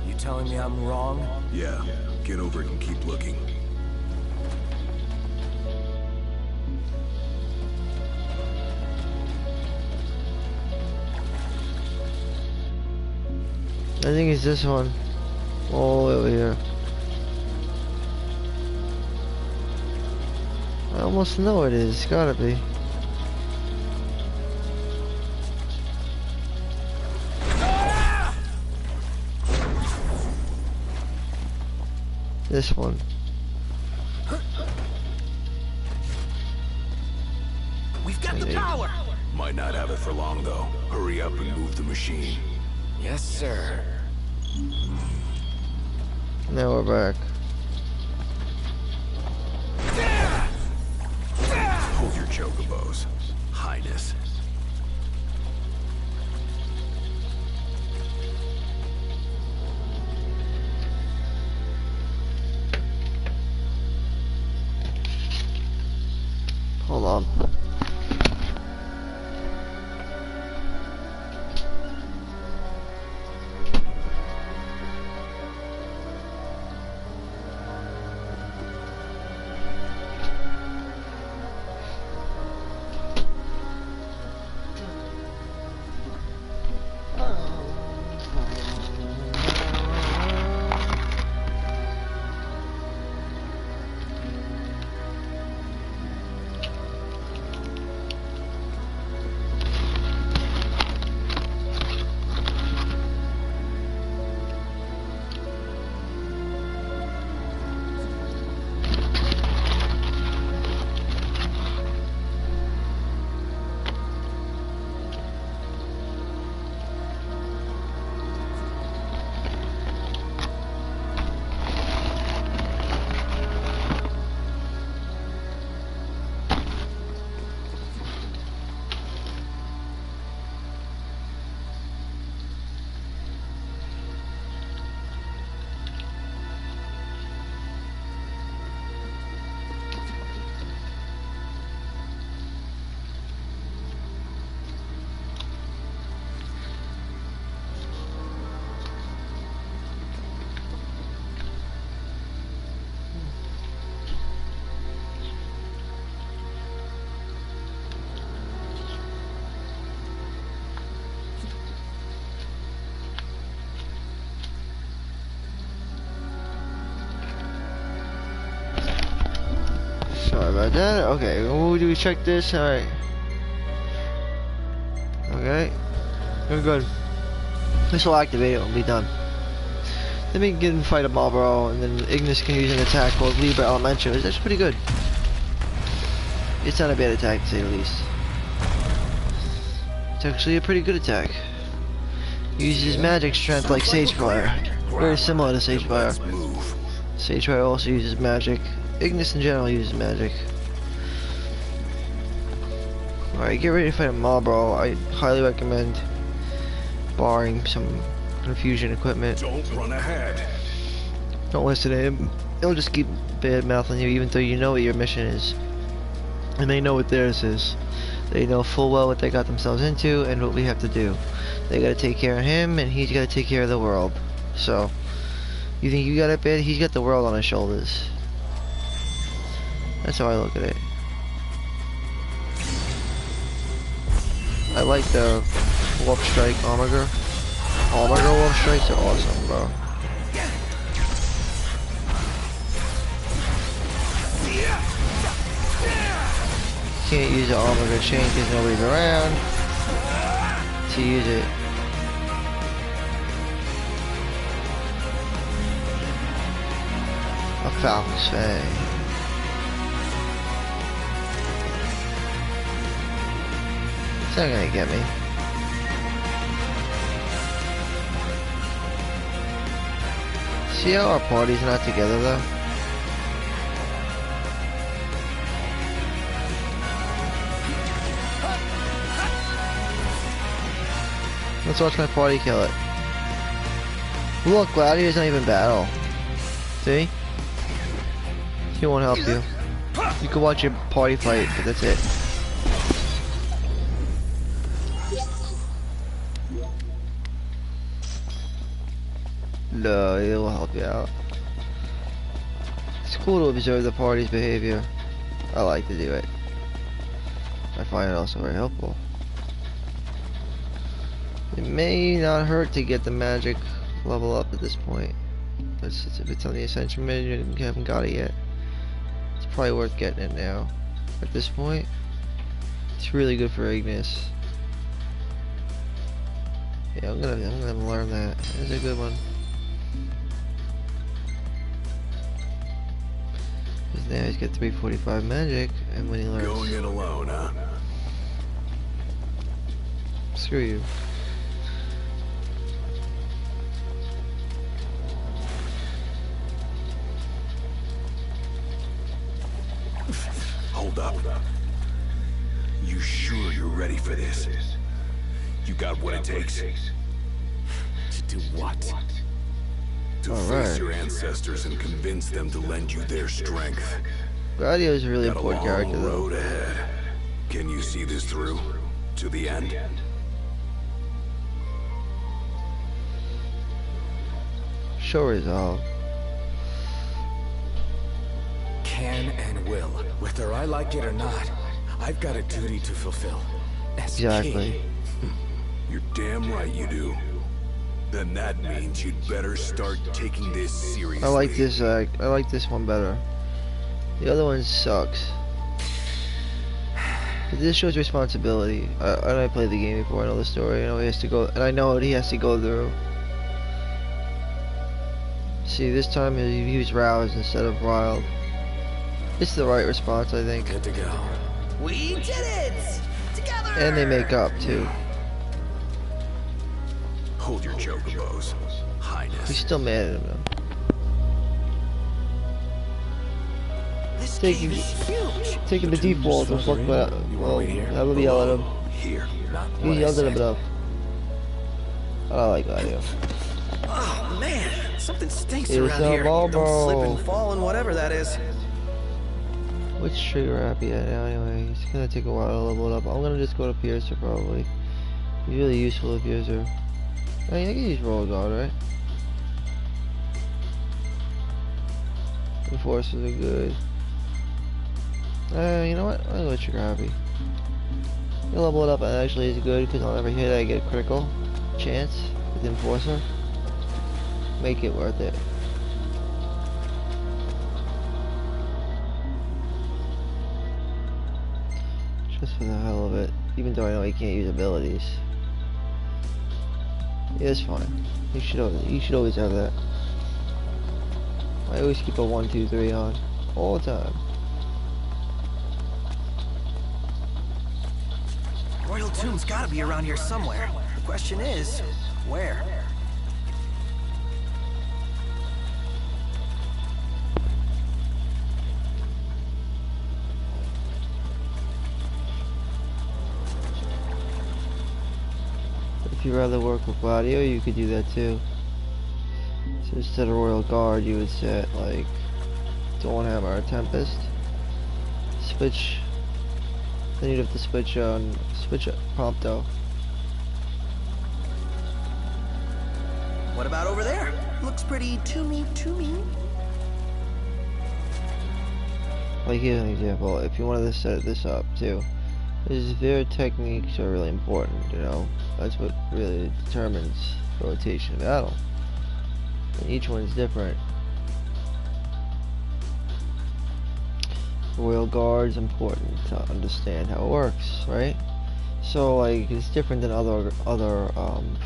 You telling me I'm wrong? Yeah, get over it and keep looking. I think it's this one. All over here. I almost know it is. It's gotta be. This one. We've got the power. Might not have it for long though. Hurry up and move the machine. Yes, sir. Now we're back. Hold your chocobos, Highness. Hold on. Sorry about that. Okay, well, do we check this? Alright. Okay. We're good. This will activate it when we're done. Then we can get and fight a Marlboro, and then Ignis can use an attack called Libra Elemental. That's pretty good. It's not a bad attack, to say the least. It's actually a pretty good attack. Uses magic strength like Sagefire. Very similar to Sagefire. Sagefire also uses magic. Ignis in general uses magic. Alright, get ready to fight a Marlboro. I highly recommend borrowing some confusion equipment. Don't run ahead. Don't listen to him. He'll just keep bad mouthing you even though you know what your mission is. And they know what theirs is. They know full well what they got themselves into and what we have to do. They gotta take care of him and he's gotta take care of the world. So, you think you got it bad? He's got the world on his shoulders. That's how I look at it. I like the Warp Strike Armiger. Armiger Warp Strikes are awesome, bro. Can't use the Armiger chain because nobody's around to use it. A Falcon's Fang. It's not gonna get me. See how our party's not together though? Let's watch my party kill it. Look, Gladiator's not even battle. See? He won't help you. You can watch your party fight, but that's it. No, it will help you out. It's cool to observe the party's behavior. I like to do it. I find it also very helpful. It may not hurt to get the magic level up at this point. If it's on the Ascension mission and you haven't got it yet, it's probably worth getting it now. At this point, it's really good for Ignis. Yeah, I'm gonna learn that. It's a good one. Because now he's got 345 magic, and when he learns... Going it alone, huh? Screw you. you're ready for this. You got what it takes? To do what? To face your ancestors and convince them to lend you their strength. Gladio is a really Got a important long character, though. road ahead. Can you see this through? To the end? Sure as hell. Can and will. Whether I like it or not, I've got a duty to fulfill. As Exactly. king. You're damn right you do. Then that means you'd better start taking this seriously. I like this one better. The other one sucks. But this shows responsibility. I played the game before. I know the story. I know he has to go, and I know what he has to go through. See, this time he was roused instead of riled. It's the right response, I think. Good to go. We did it! Together! And they make up too. Hold your chocobos, Highness. He's still mad at him though. This Taking- cave is huge. Taking the default and fuck that. Well, I will yell at him. Here. Not He what I yelled at him said. enough. I don't like Gladio. Oh man, something stinks It's around a here. Marlboro. Don't slip and fall and whatever that is. Which trigger happy at now anyway? It's gonna take a while to level it up. I'm gonna just go to Piercer probably. He's really useful with Piercer. I mean, I can use Royal Guard, right? Enforcers are good. You know what? I'll go trigger happy. You level it up and actually is good because on every hit I get a critical chance with Enforcer. Make it worth it. Just for the hell of it. Even though I know he can't use abilities. Yeah, it's fine. You should always have that. I always keep a 1, 2, 3 on. All the time. Royal Tomb's gotta be around here somewhere. The question is, where? If you'd rather work with Gladio, you could do that too. So instead of Royal Guard, you would set like Dawnhammer or Tempest. Switch. Then you'd have to switch Prompto. What about over there? Looks pretty to-me. Like here's an example. If you wanted to set this up too, is their techniques are really important. You know, that's what really determines the rotation of battle. And each one's different. Royal Guard's important to understand how it works, right? So like it's different than other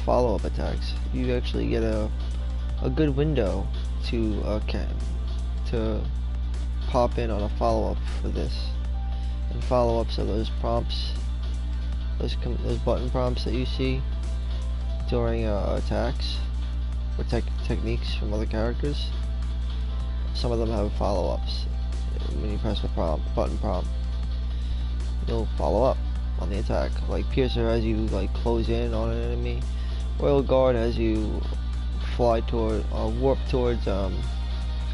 follow-up attacks. You actually get a good window to pop in on a follow-up for this. And follow-ups are those prompts, those button prompts that you see during attacks or techniques from other characters. Some of them have follow-ups. When you press the button prompt, you'll follow up on the attack. Like Piercer has you like close in on an enemy. Royal Guard has you fly toward warp towards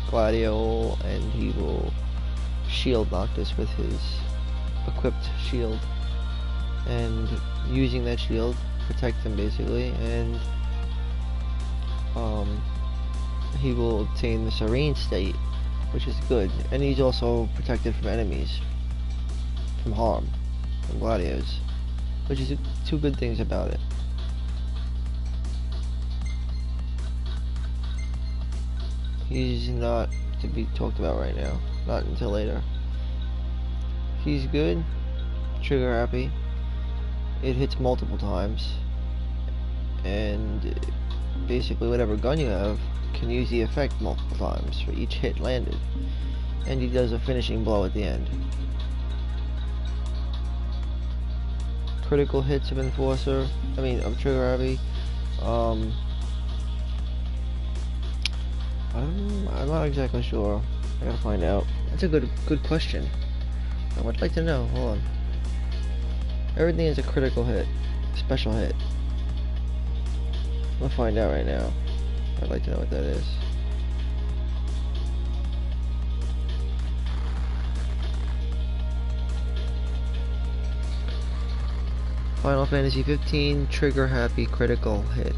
Gladio, and he will shield Noctis with his equipped shield, and using that shield protect him basically, and he will obtain the serene state, which is good, and he's also protected from enemies, from harm, from Gladios, which is two good things about it. He's not to be talked about right now, not until later. He's good, trigger happy, it hits multiple times, and basically whatever gun you have can use the effect multiple times for each hit landed, and he does a finishing blow at the end. Critical hits of Enforcer, of Trigger Happy, I'm not exactly sure. I gotta find out. That's a good question. I would like to know. Hold on. Everything is a critical hit. Special hit. We'll find out right now. I'd like to know what that is. Final Fantasy 15 trigger happy critical hit.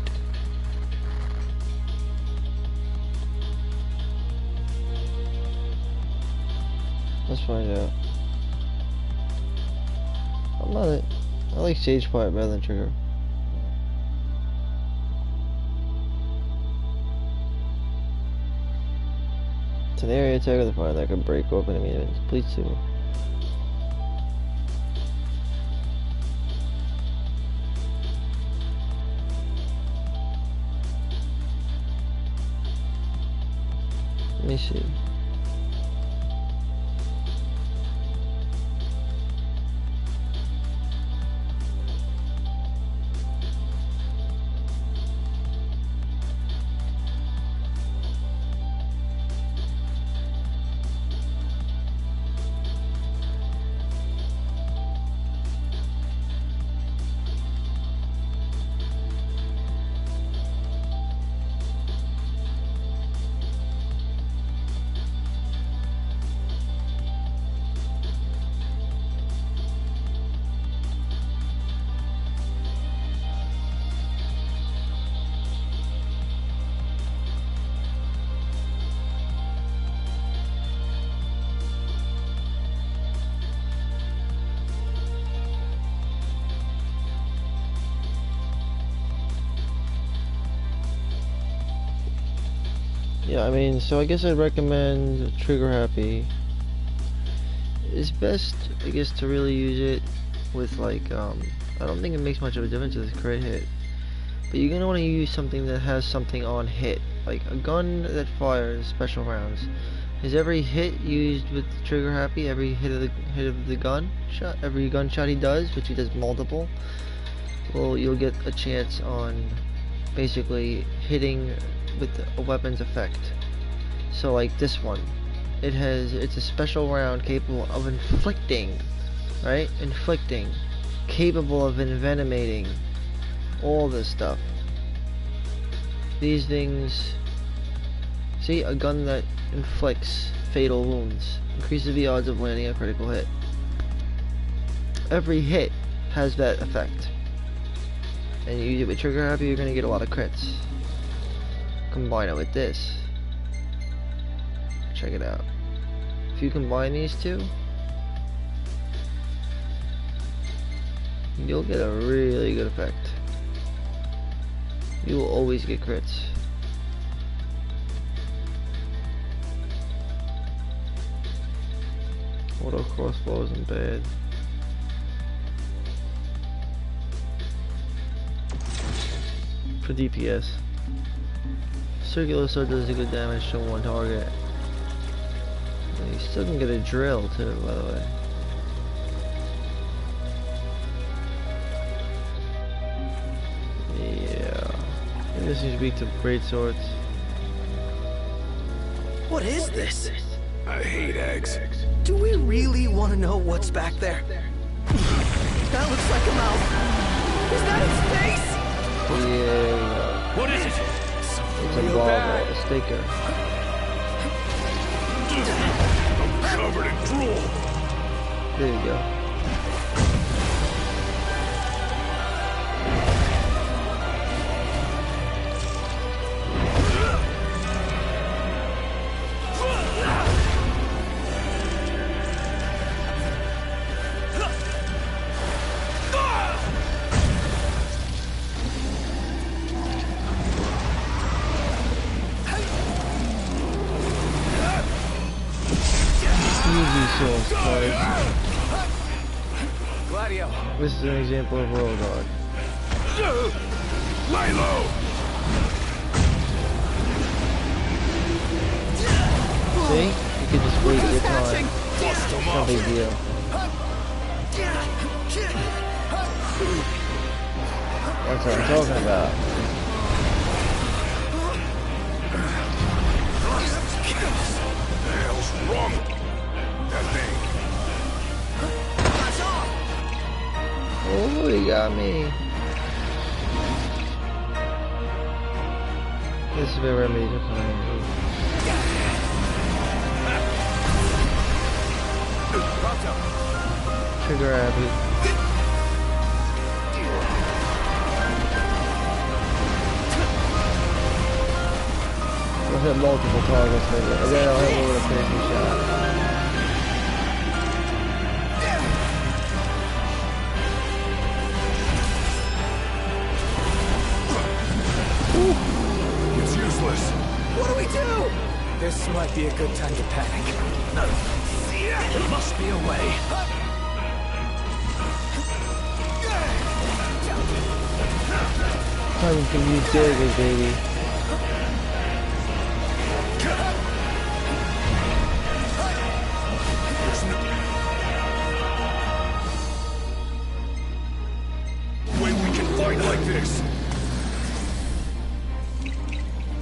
Let's find out. I like Sage Quiet better than Trigger. It's an area attack of the fire that can break open enemies. Please do. Let me see. Yeah, I mean, so I guess I'd recommend Trigger Happy. It's best, I guess, to really use it with, like, I don't think it makes much of a difference with crit hit. But you're gonna want to use something that has something on hit. Like, a gun that fires special rounds. Is every hit used with Trigger Happy? Every hit of the gun shot? Every gunshot he does, which he does multiple? Well, you'll get a chance on basically hitting with a weapon's effect. So like this one, it's a special round capable of inflicting, right? Inflicting, capable of envenomating, all this stuff. These things, see, a gun that inflicts fatal wounds increases the odds of landing a critical hit. Every hit has that effect, and you use it with Trigger Happy, you're gonna get a lot of crits. Combine it with this. Check it out. If you combine these two, you'll get a really good effect. You will always get crits. Auto crossbow isn't bad. For DPS. Circular sword does a good damage to one target. And you still can get a drill too, by the way. Yeah. And this is weak to great swords. What is this? I hate eggs. Do we really want to know what's back there? That looks like a mouth. Is that its face? Yeah. What is it? It's a ball, a staker. I'm covered in drool. There you go. Gladio. This is an example of Royal Guard. Lay low. See? You can just wait your time. It's no big deal. That's what I'm talking about. What the hell's wrong? That thing. Oh, he got me. This is where enemies are coming. Trigger Abby. I'll hit multiple targets with it, and then I'll hit one with a finishing shot. It's useless. What do we do? This might be a good time to panic. No. There must be a way. Time to use daggers, baby. Way we can fight like this.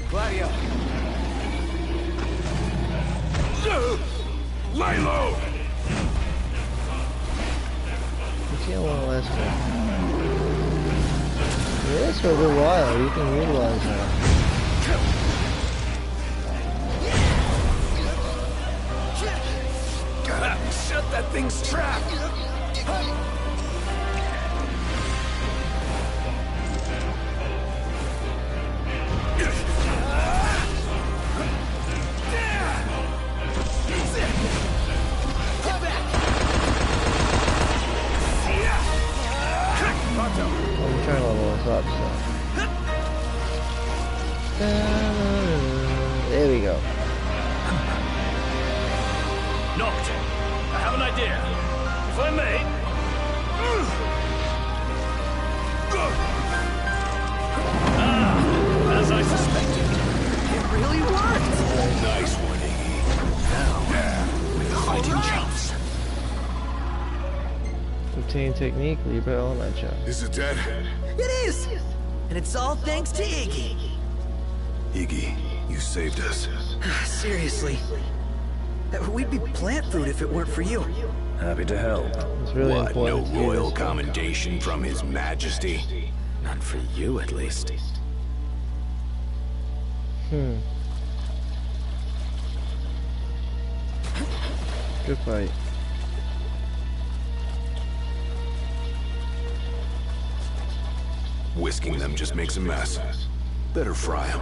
Gladio. Lay low. You can't want to last one. Yeah, it's for a good while. You can utilize that. Shut that thing's trap. I'm trying to level this up, so. There we go. Noct, I have an idea. If I may. As I suspected. It really worked. Nice one, Iggy. Now, with the fighting chance. Obtain technique, Libra element check. Is it dead? It is. And it's all thanks to Iggy. Iggy, you saved us. Seriously. We'd be plant food if it weren't for you. Happy to help. It's really What, no important. to do royal this. commendation from His Majesty? None for you, at least. Good fight. Whisking them just makes a mess. Better fry them.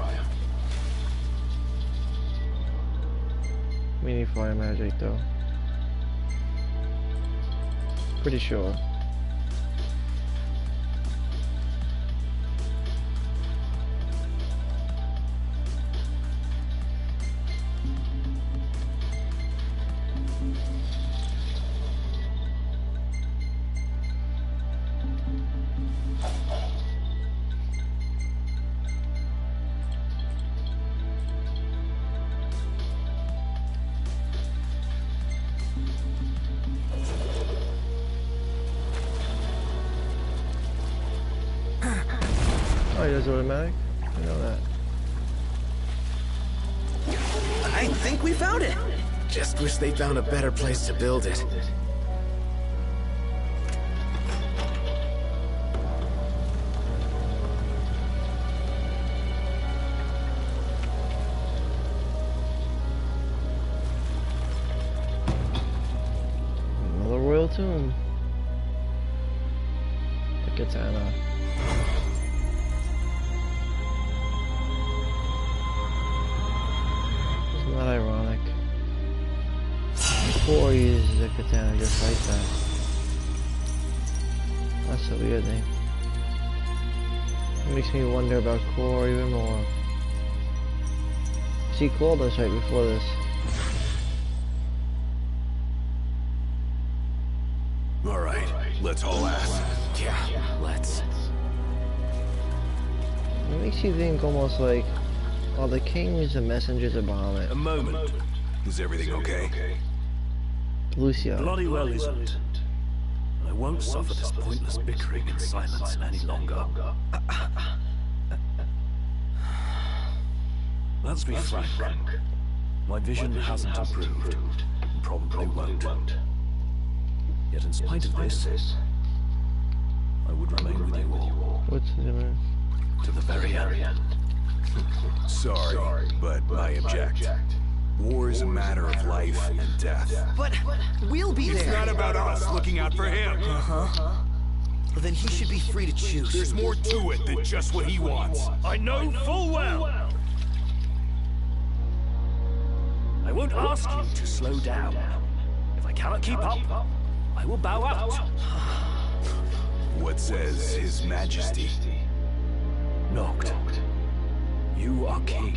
We need fire magic though. Pretty sure. Oh, he does automatic? I know that. I think we found it. Just wish they found a better place to build it. Another royal tomb. The katana. Isn't that ironic? Kor uses a katana just like that. That's a weird thing. It makes me wonder about Kor even more. She called us right before this. All right, let's haul ass. Yeah, let's. It makes you think almost like, oh, the kings and messengers of Bahamut. A moment. Is everything okay? Lucio. Bloody well isn't. I won't suffer this pointless bickering in silence any longer. Let's be frank. My vision hasn't improved, and probably won't. Yet in spite of this, I would remain with you all. What's the matter? To the very end. Sorry, but I object. War is a matter of life and death. But we'll be It's there. not about us looking out for him. Well, then he should be free to choose. There's more to it than just what he wants. I know full well. I won't ask you to slow down. If I cannot keep up, I will bow out. What says His Majesty? Noct, you are king.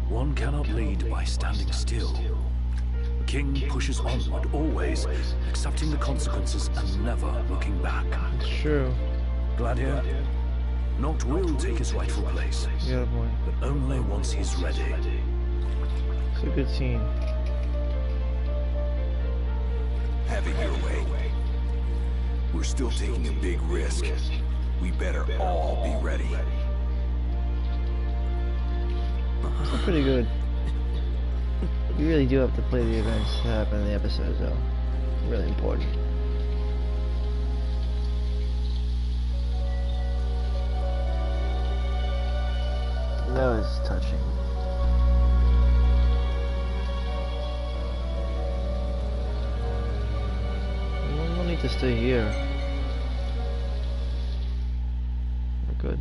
One cannot lead by standing still. A king pushes onward, always accepting the consequences and never looking back. It's true. Gladio, Noct will take his rightful place, You got a point. but only once he's ready. It's a good scene. Have it your way. We're still taking a big risk. We better all be ready. It's pretty good. You really do have to play the events that happen in the episodes, though. Really important. That was touching. No need to stay here. We're good.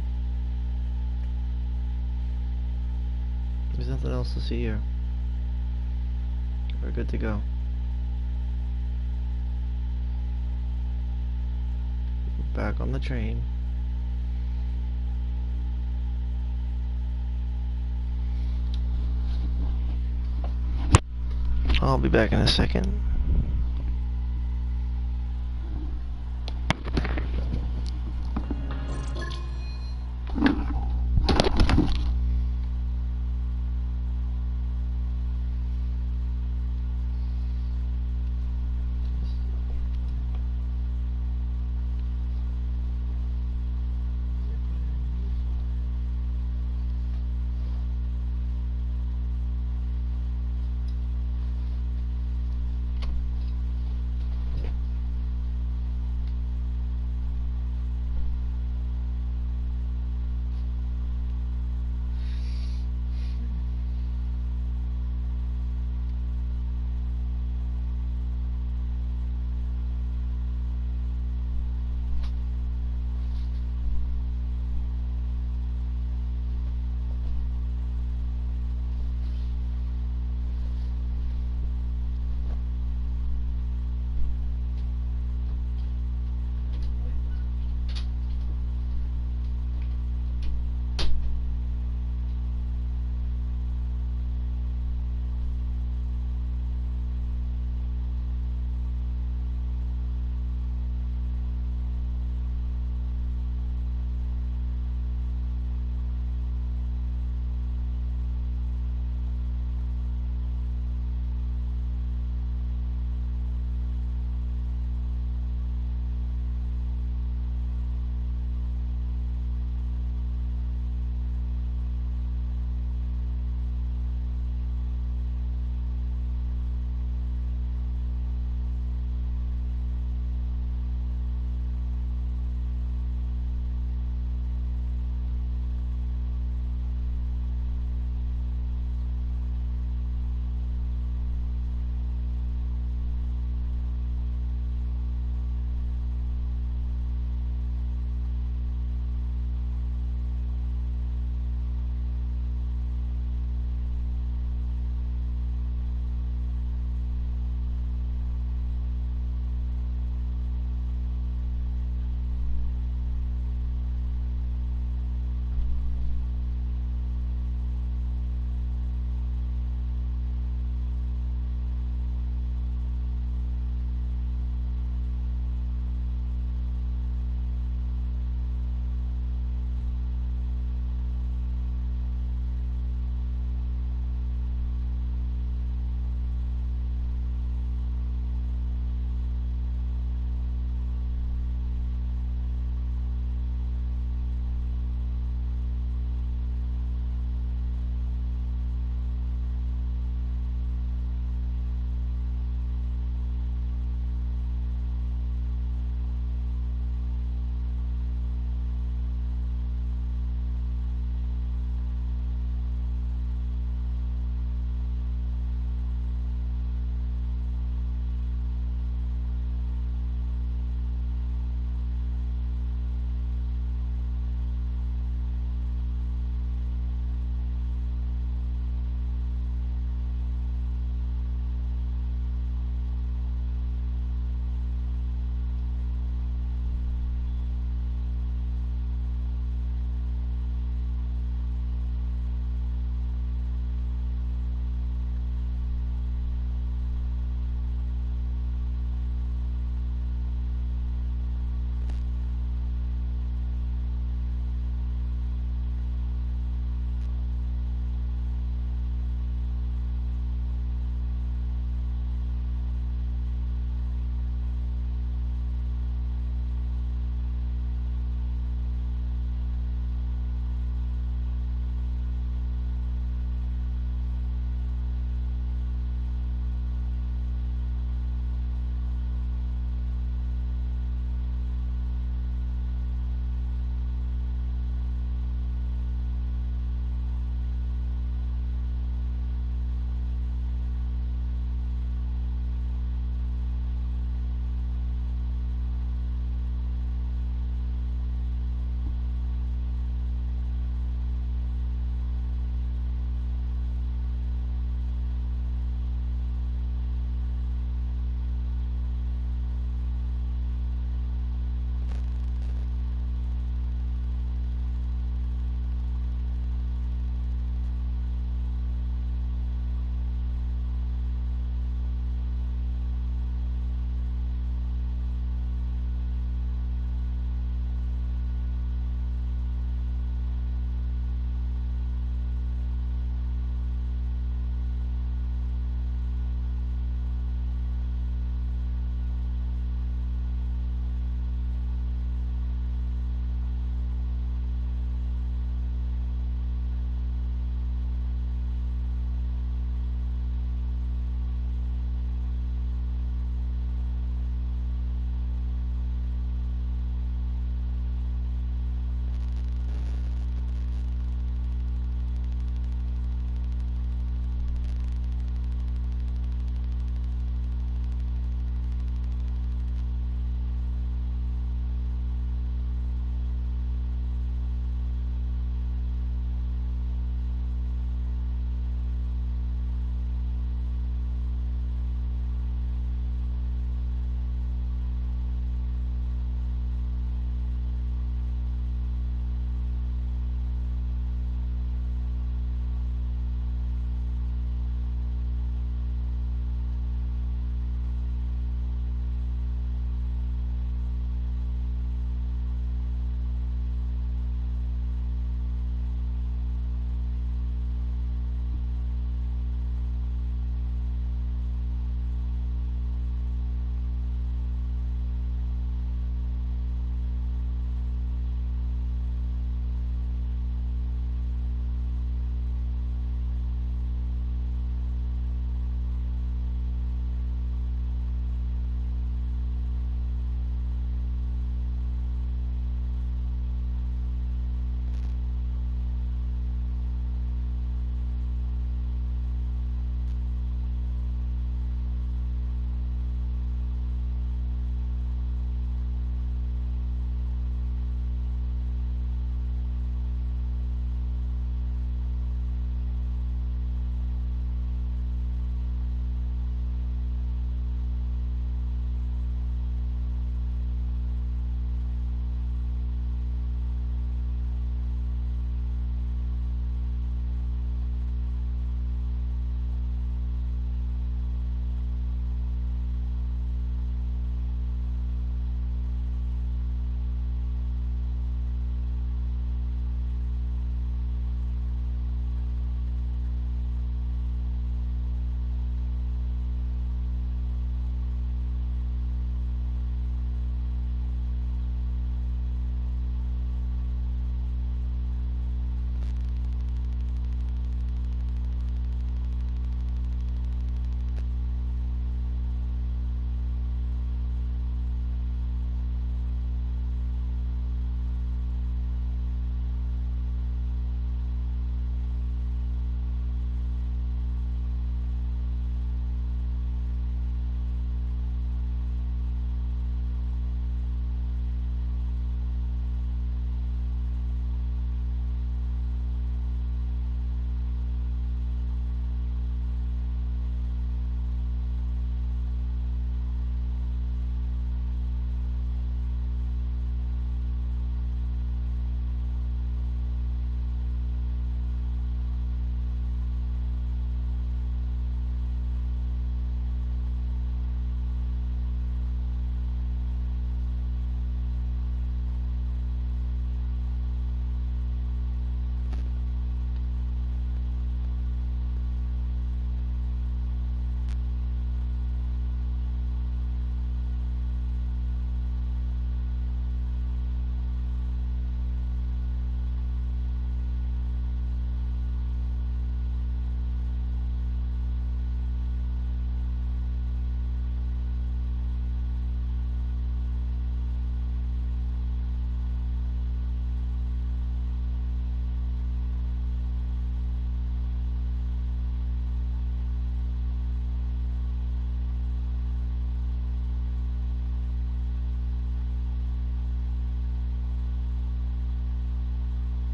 There's nothing else to see here. We're good to go. Back on the train. I'll be back in a second.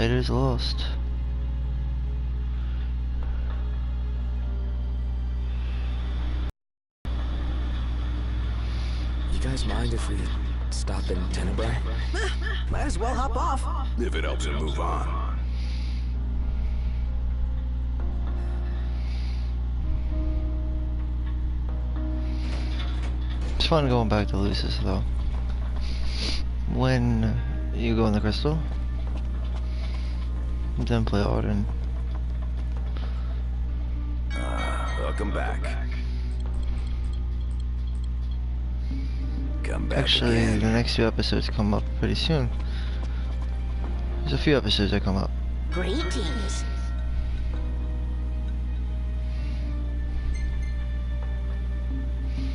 It is lost. You guys mind if we stop in Tenebrae? Might as well hop off. If it helps him move on. It's fun going back to Lucis though. When you go in the crystal, then play Arden. Welcome back. Come back Actually, again. the next few episodes come up pretty soon. There's a few episodes that come up. Greetings.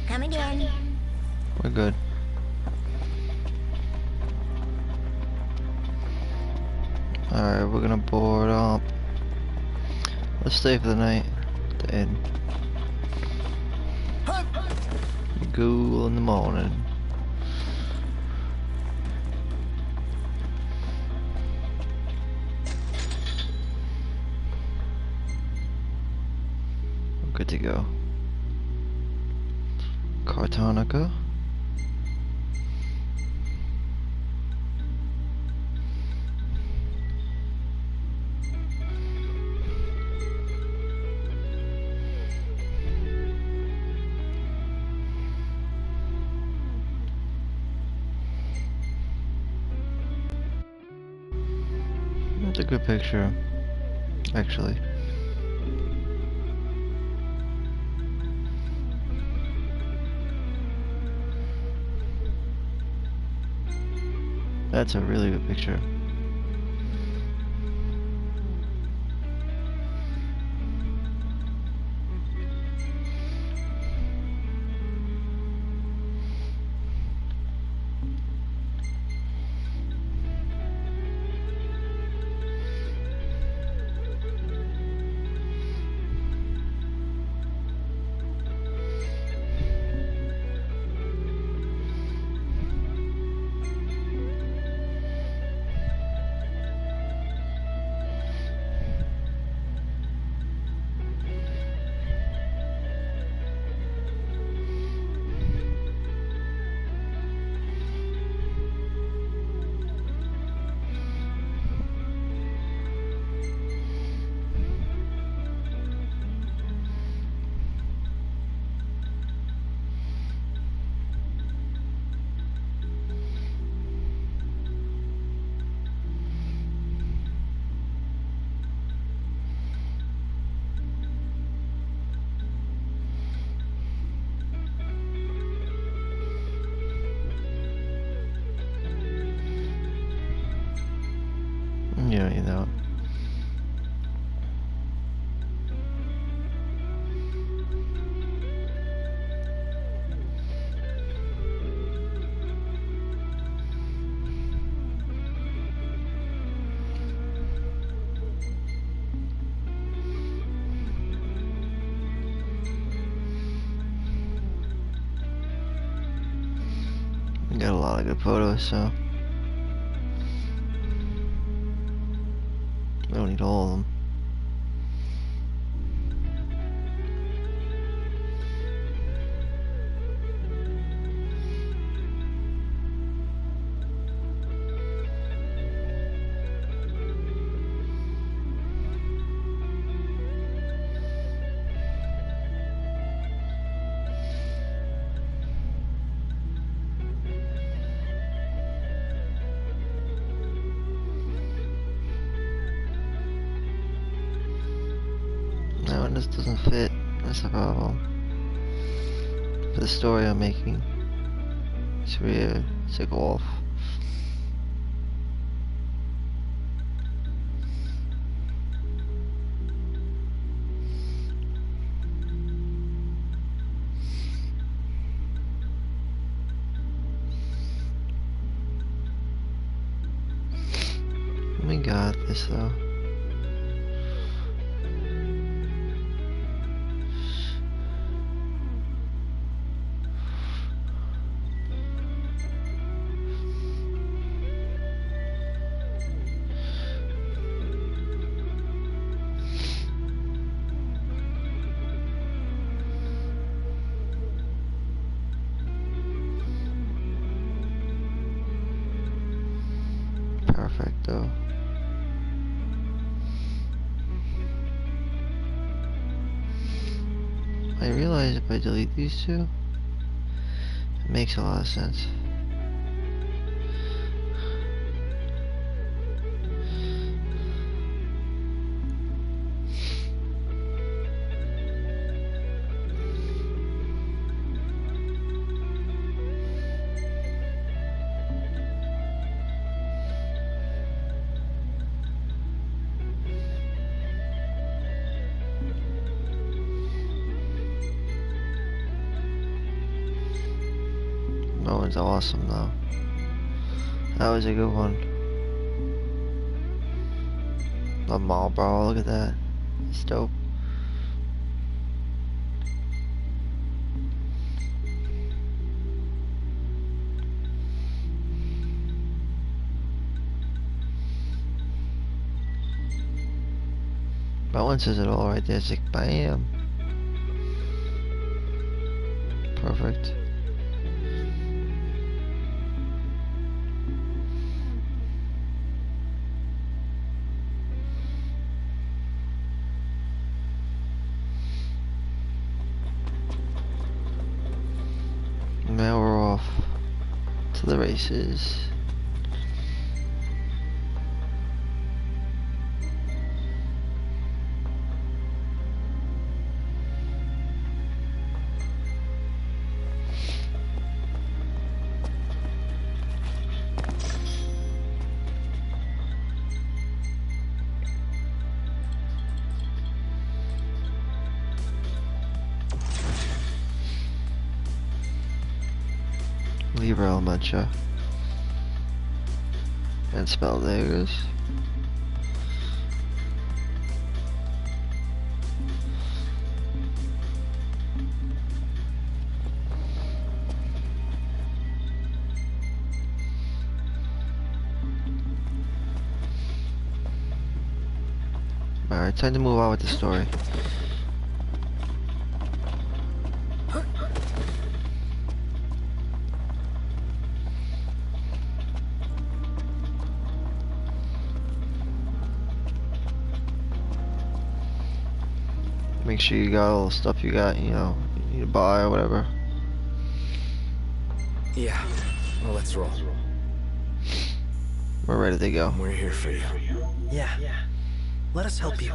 Coming in. We're good. Alright, we're gonna board up. Let's stay for the night. The inn. Go in the morning. We're good to go. Cartonica. That's a good picture, actually. That's a really good picture. You don't need that. We got a lot of good photos, so we don't need all of them. No, it just doesn't fit. That's the problem. For the story I'm making, it's weird to go off. We got this though. Perfecto. I realize if I delete these two, it makes a lot of sense. That one's awesome though. That was a good one. The Marlboro, look at that. It's dope. That one says it all right there. It's like bam. Perfect. Now we're off to the races. Libra Elementia and Spelldaggers. Alright, time to move on with the story. Make sure you got all the stuff you got, you know, you need to buy or whatever. Yeah, well, let's roll. We're ready to go. We're here for you. Yeah, let us help you.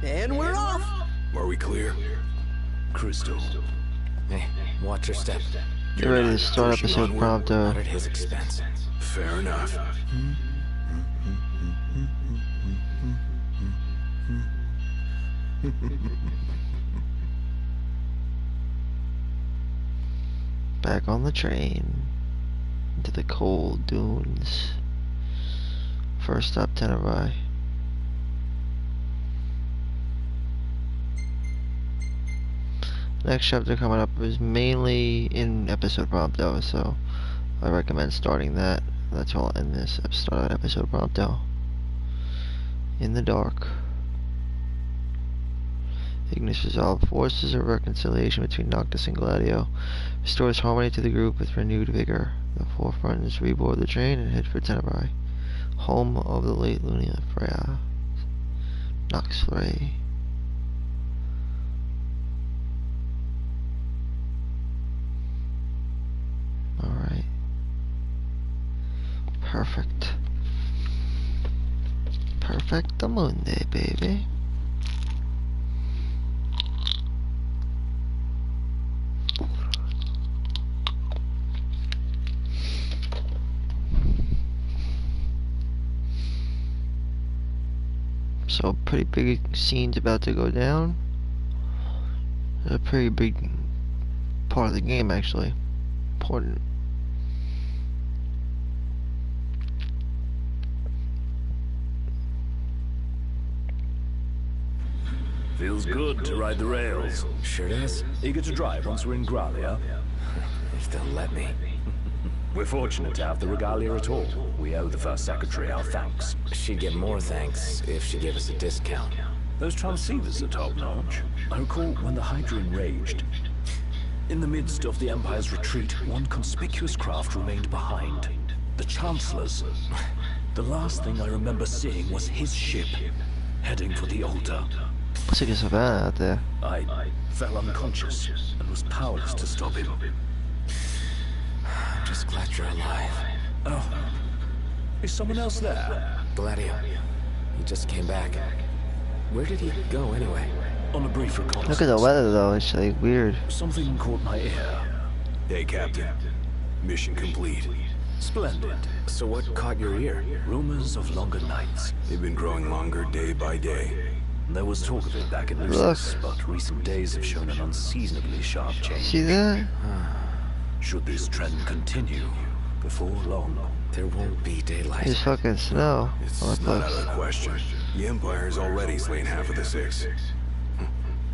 And we're off! Are we clear? Crystal. Hey, watch your step. Get ready to start episode Not prompto. at his expense. Fair enough. Back on the train into the cold dunes. First stop, Tenebrae. Next chapter coming up is mainly in episode prompto, so I recommend starting that. That's where I'll end this start of episode prompto. In the dark. Ignis resolved forces of reconciliation between Noctis and Gladio, restores harmony to the group with renewed vigor. The four friends reboard the train and head for Tenebrae, home of the late Lunia Freya. Nox Flay. Alright. Perfect. Perfectamundi, baby. So pretty big scene's about to go down. A pretty big part of the game, actually. Important. Feels good to ride the rails. Sure does. Eager to drive once we're in Gralia? If they'll let me. We're fortunate to have the regalia at all. We owe the First Secretary our thanks. She'd get more thanks if she gave us a discount. Those transceivers are top-notch. I recall when the Hydra enraged. In the midst of the Empire's retreat, one conspicuous craft remained behind. The Chancellor's. The last thing I remember seeing was his ship, heading for the altar. Looks like it's a van out there. I fell unconscious and was powerless to stop him. I'm just glad you're alive. Oh, is someone else there? Gladio. He just came back. Where did he go anyway? On a brief reconnaissance. Look at the weather though, it's like weird. Something caught my ear. Hey, Captain. Mission complete. Splendid. So what caught your ear? Rumors of longer nights. They've been growing longer day by day. There was talk of it back in Lucis, but recent days have shown an unseasonably sharp change. See that? Should this trend continue, before long, there won't be daylight. It's fucking snow. It's Oh, not out of the question. The Empire's already slain half of the Six.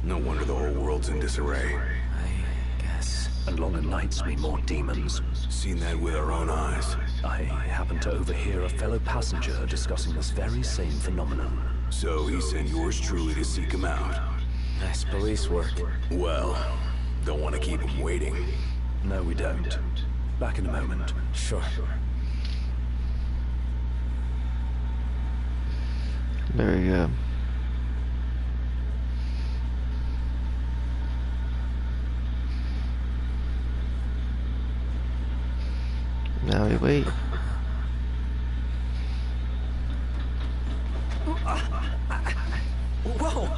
No wonder the whole world's in disarray. I guess. And longer nights mean more demons. Seen that with our own eyes. I happened to overhear a fellow passenger discussing this very same phenomenon. So he sent yours truly to seek him out. Nice police work. Well, don't want to keep him waiting. No, we don't. Back in a moment. Sure. Very good. Now we wait. Whoa!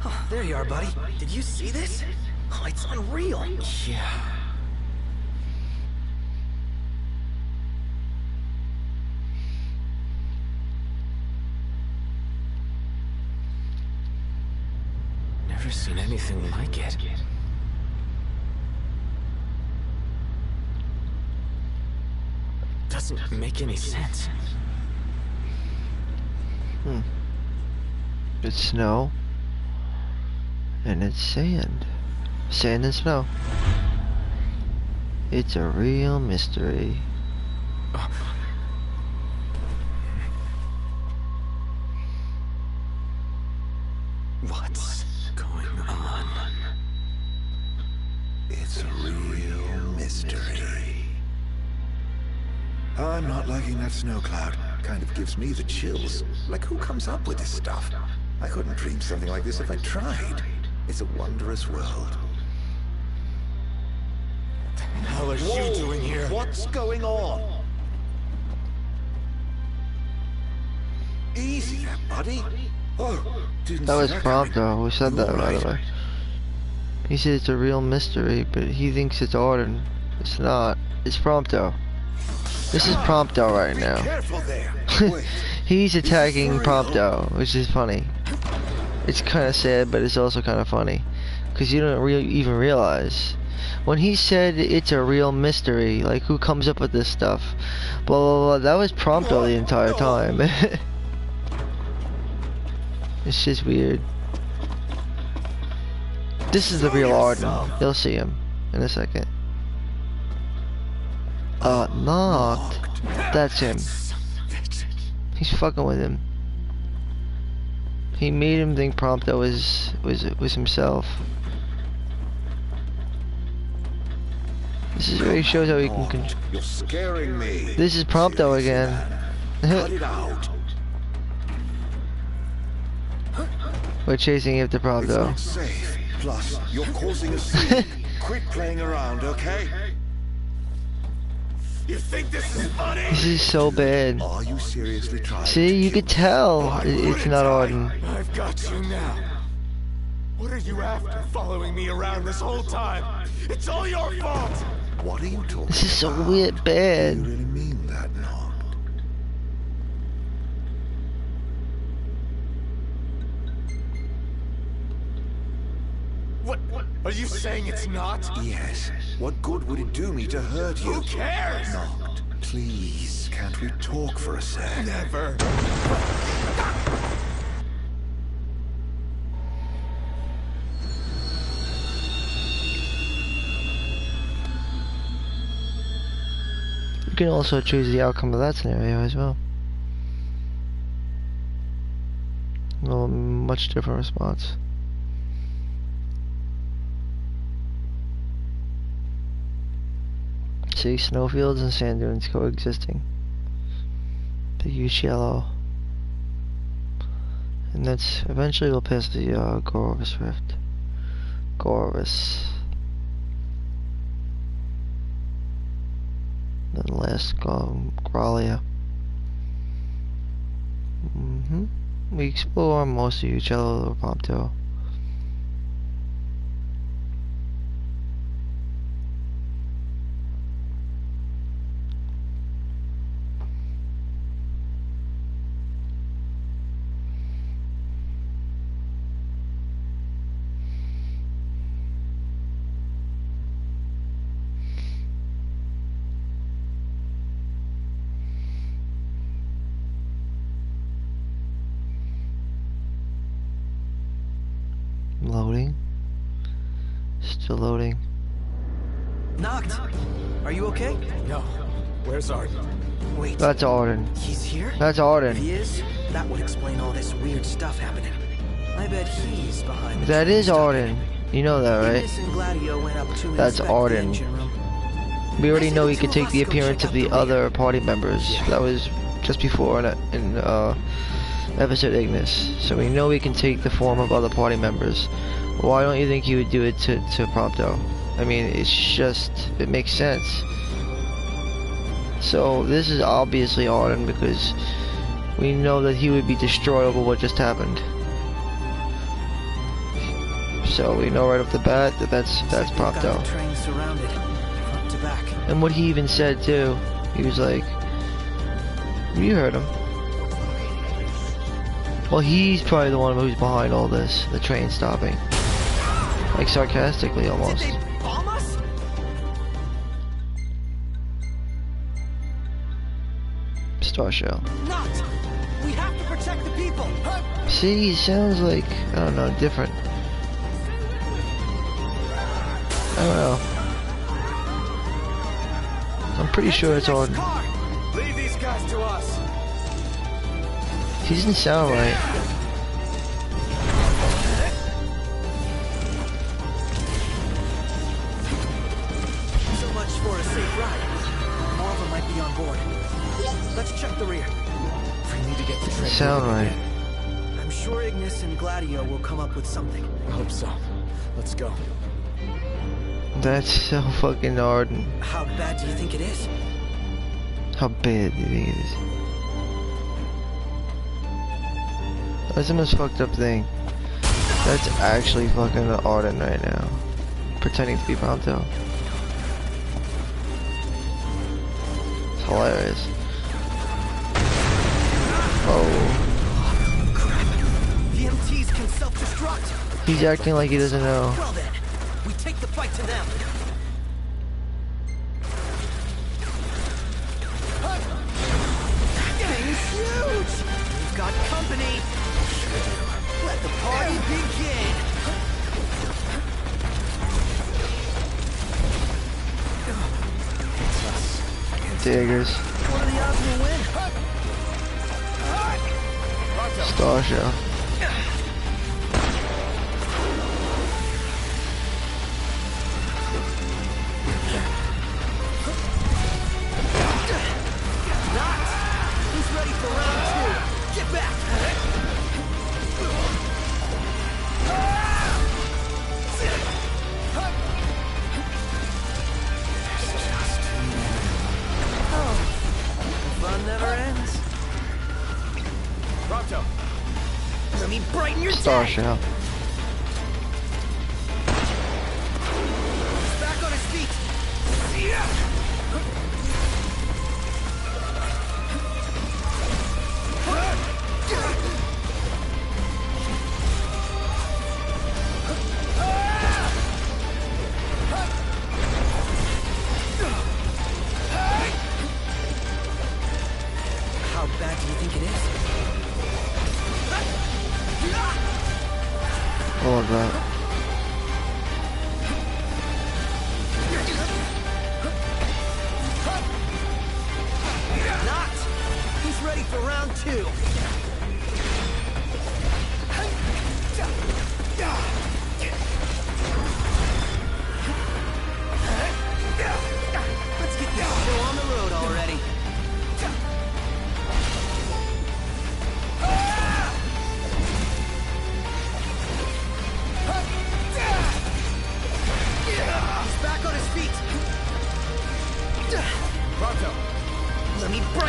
Oh, there you are, buddy. Did you see this? Oh, it's unreal. Yeah. Never seen anything like it. Doesn't make any sense. It's snow. And it's sand. Sand and snow. It's a real mystery. What's going on? It's a real mystery. I'm not liking that snow cloud. Kind of gives me the chills. Like, who comes up with this stuff? I couldn't dream something like this if I tried. It's a wondrous world. What the hell are you doing here? What's going on? Easy there, buddy. Oh, didn't That was see coming. Prompto who said that, by the way. He said it's a real mystery, but he thinks it's Arden. It's not. It's Prompto. This is Prompto right Be now. careful there. Wait. He's attacking for real? Prompto, which is funny. It's kind of sad, but it's also kind of funny. Because you don't even realize. When he said it's a real mystery, like who comes up with this stuff, blah blah blah, that was Prompto the entire time. It's just weird. This is the real Arden. You'll see him in a second. Knocked. That's him. He's fucking with him. He made him think Prompto was himself. This is where he shows how he can. You're scaring me. This is Prompto again. Cut it out. We're chasing after It's Prompto. not safe. Plus, you're causing a scene. Quit playing around, okay? You think this is funny? This is so bad. Are you seriously trying? See, you could tell it's not Arden. I've got you now. What are you after, following me around this whole time? It's all your fault! What are you talking This is so about? weird Do you bad. really mean that, Noct? What? Are you saying it's not? Yes. What good would it do me to hurt you? Who cares? Noct, please, can't we talk for a sec? Never. You can also choose the outcome of that scenario as well. Well, much different response. See, snowfields and sand dunes coexisting. The huge yellow. And that's eventually we'll pass the Gorovus Rift. Gorovus. Then last Gralia. We explore most of Uccello Prompto. Loading. Still loading. Noct! Are you okay? No. Where's Arden? Wait. That's Arden. He's here? That's Arden. If he is, that would explain all this weird stuff happening. I bet he's behind the That is Arden. You know that, right? Ignis and Gladio went up to That's inspect the Arden. engine room. We already I know said he the could two of take the us go appearance check of out the the other party members. Yeah. That was just before in episode Ignis. So we know he can take the form of other party members. Why don't you think he would do it to Prompto? I mean, it's just, it makes sense. So this is obviously Arden because we know that he would be destroyed over what just happened. So we know right off the bat that that's Prompto. Train surrounded, front to back. And what he even said too, he was like, you heard him. Well, he's probably the one who's behind all this, the train stopping. Like sarcastically almost. Did they bomb us? Star Shell. Not! We have to protect the people! See, he sounds like, I don't know, different. I don't know. I'm pretty sure it's Arden. Leave these guys to us. He doesn't sound right. So much for a safe ride. More of them might be on board. Let's check the rear. We need to get the train. Sound right. I'm sure Ignis and Gladio will come up with something. I hope so. Let's go. That's so fucking Arden. How bad do you think it is? How bad do you think it is? That's the most fucked up thing. That's actually fucking Arden right now. Pretending to be Prompto. It's hilarious. Oh. Crap. VMTs can self-destruct. He's acting like he doesn't know. Well then, we take the fight to them. Thing's huge! We've got company. Let the party begin. Daggers. What are the odds we'll win? Star Shell. Who's ready for round 2? Get back! Fun never ends. Prompto. Let me brighten your Star day. Shell. He's back on his feet. Yeah. How bad do you think it is?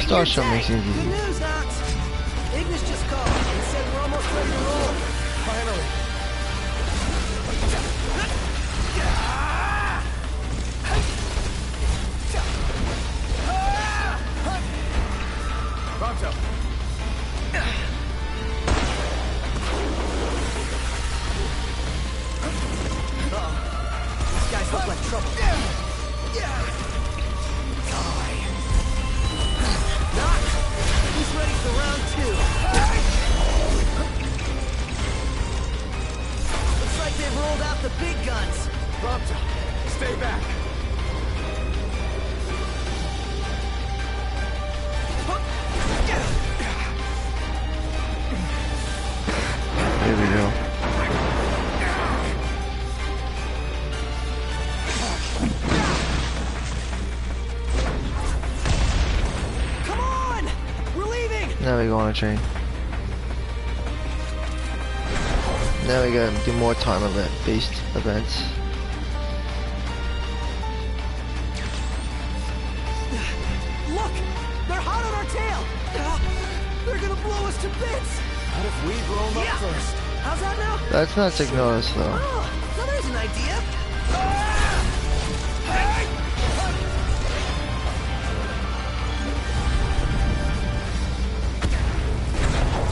Start Star your Shot day. makes things Good easy. news, Nox. Ignis just called and said we're almost ready to roll. Finally. Pronto. These guys look like trouble. Die. Nox, who's ready for round 2? Looks like they've rolled out the big guns. Pronto. Stay back. There we go. Come on! We're leaving! Now we go on a train. Now we gotta do more time event-based events. Look! They're hot on our tail! They're gonna blow us to bits! What if we blow them up first? How's that now? That's not Signoris though. Oh, so there's an idea.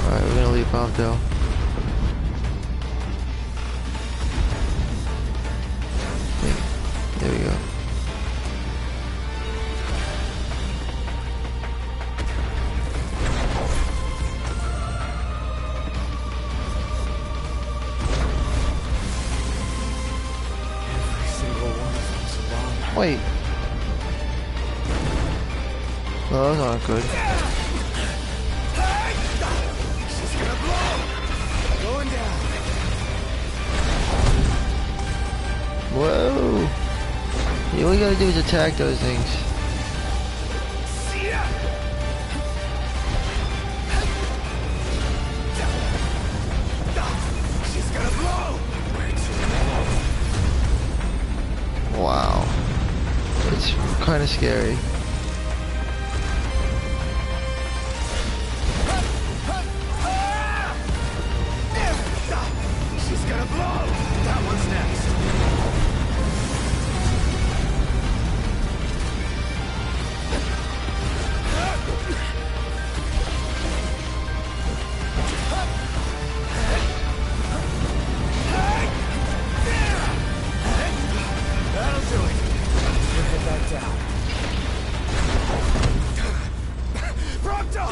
Alright, we're gonna leap off though. There we go. Every single one of them's a bomb. Wait. No, those aren't good. She's gonna blow! Going down. Whoa! All you gotta do is attack those things. See ya! She's gonna blow! Wow. It's kind of scary. She's gonna blow! That one's next. That'll do it. We'll head back down. Pronto!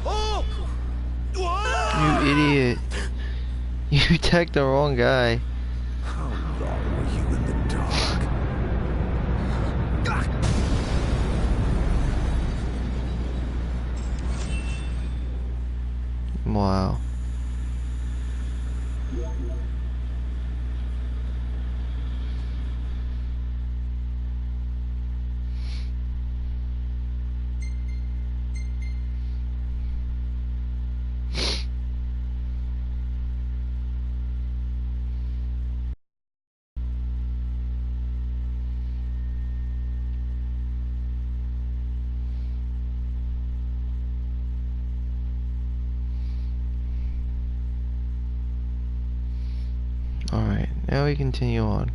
Oh! Whoa! You idiot. You attacked the wrong guy. How long were you in the dark? Wow. Alright, now we continue on.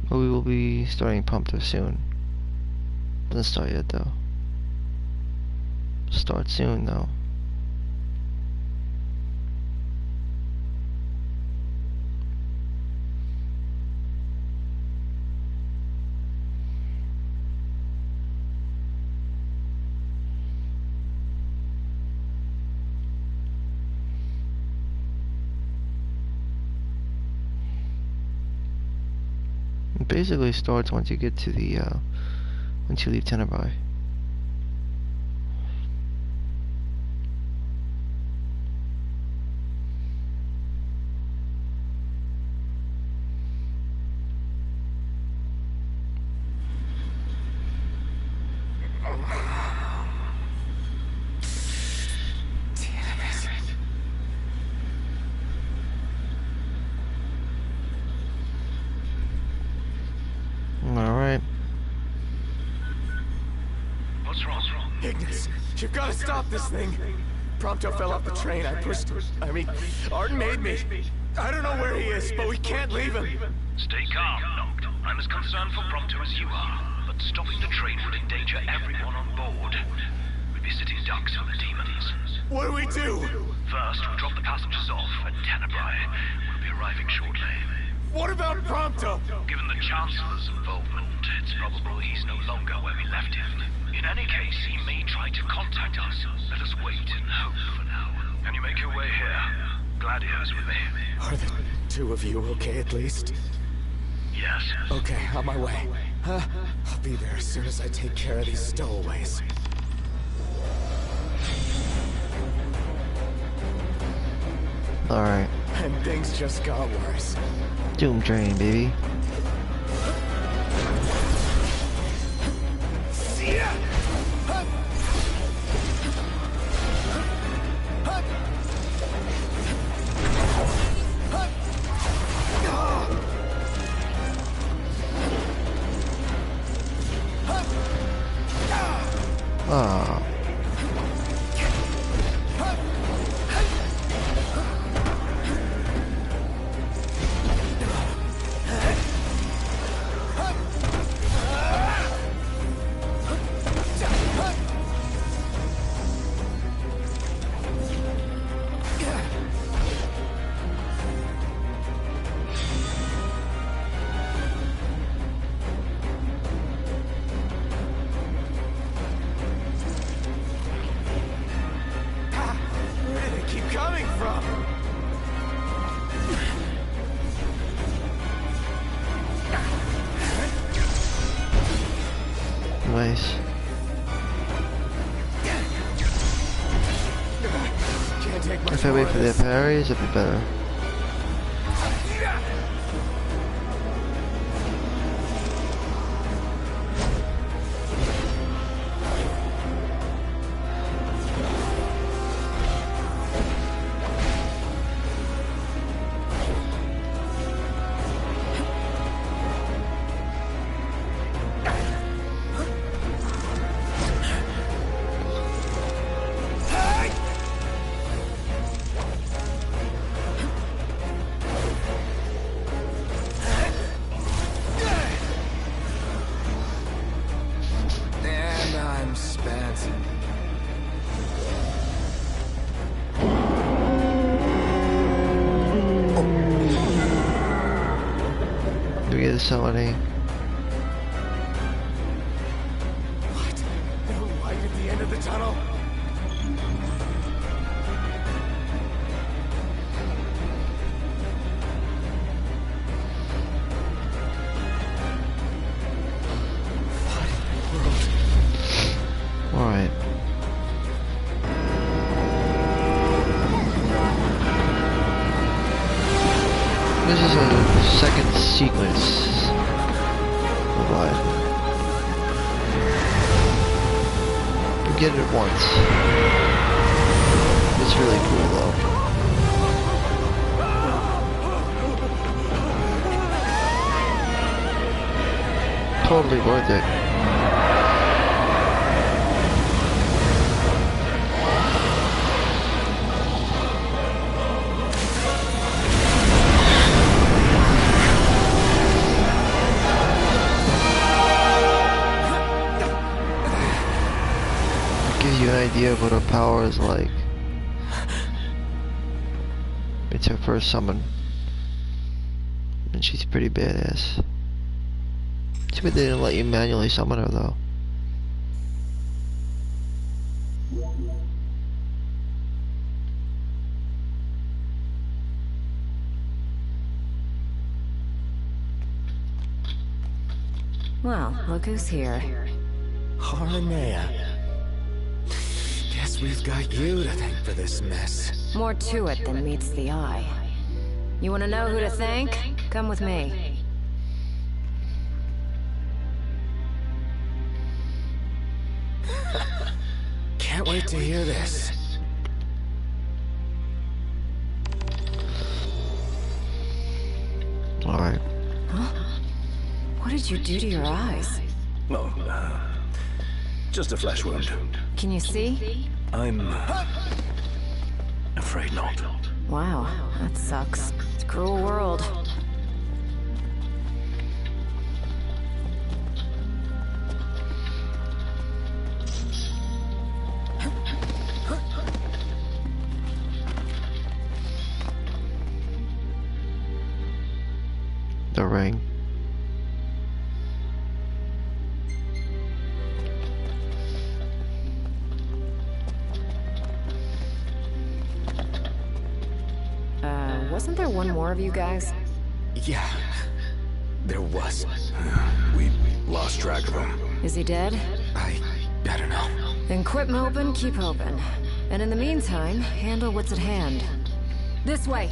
But we will be starting Pumpto soon. Doesn't start yet though. Start soon though. It basically starts once you get to the once you leave Tenebrae. You've got to stop this thing. Prompto fell off the train. I pushed him. I mean, Arden made me. I don't know where he is, but we can't leave him. Stay calm, Noct. I'm as concerned for Prompto as you are, but stopping the train would endanger everyone on board. We'd be sitting ducks for the demons. What do we do? First, we drop the passengers off at Tenebrae. We'll be arriving shortly. What about Prompto? Given the Chancellor's involvement, it's probable he's no longer where we left him. In any case, he may try to contact us. Let us wait and hope for now. Can you make your way here? Gladio's with me. Are the two of you okay at least? Yes. Okay, on my way. I'll be there as soon as I take care of these stowaways. Alright. And things just got worse. Doom train, baby. Ah. Nice. If I wait for their parries, it'd be better. Do we get a summoning? What? No light at the end of the tunnel? Alright. This is a second sequence. But you get it once. It's really cool though. Totally worth it. Gives you an idea of what her power is like. It's her first summon. And she's pretty badass. Too bad they didn't let you manually summon her though. Well, look who's here. Haranea. Guess we've got you to thank for this mess. More to it than meets the eye. You want to know who to thank? Come with me. Can't wait to hear this. Alright. Huh? What did you do to your eyes? Oh, just a flesh wound. Can you see? I'm afraid not. Wow, that sucks. It's a cruel world. The ring. Wasn't there one more of you guys? Yeah, there was. We lost track of him. Is he dead? I don't know. Then quit moping, keep hoping. And in the meantime, handle what's at hand. This way!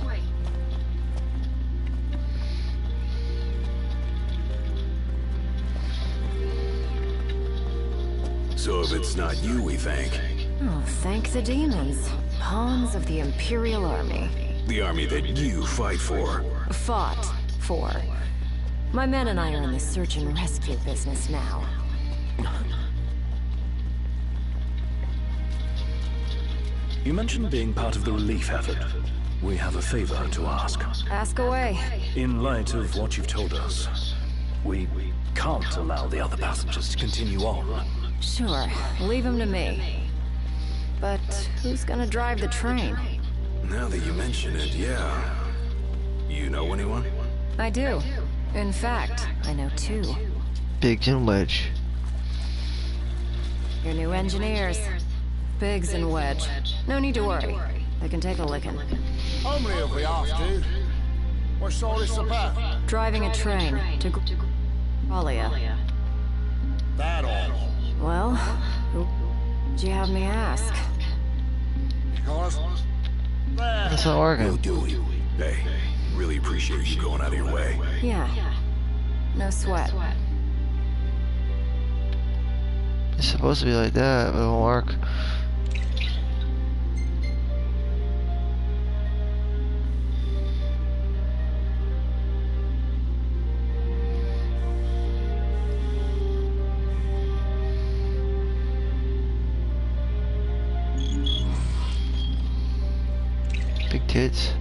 So if it's not you, we think. Oh, thank the demons. Pawns of the Imperial Army. The army that you fight for. Fought for. My men and I are in the search and rescue business now. You mentioned being part of the relief effort. We have a favor to ask. Ask away. In light of what you've told us, we can't allow the other passengers to continue on. Sure, leave him to me. But who's gonna drive the train? Now that you mention it, yeah. You know anyone? I do. In fact, I know two. Biggs and Wedge. Your new engineers. Biggs and Wedge. No need to worry. They can take a licking. Only if we have to. What's all this about? Driving a train to Gralia. That all? Well, who did you have me ask? Because That's not working. We'll do it. Hey, really appreciate you going out of your way. Yeah. No sweat. It's supposed to be like that, but it won't work. Big tits.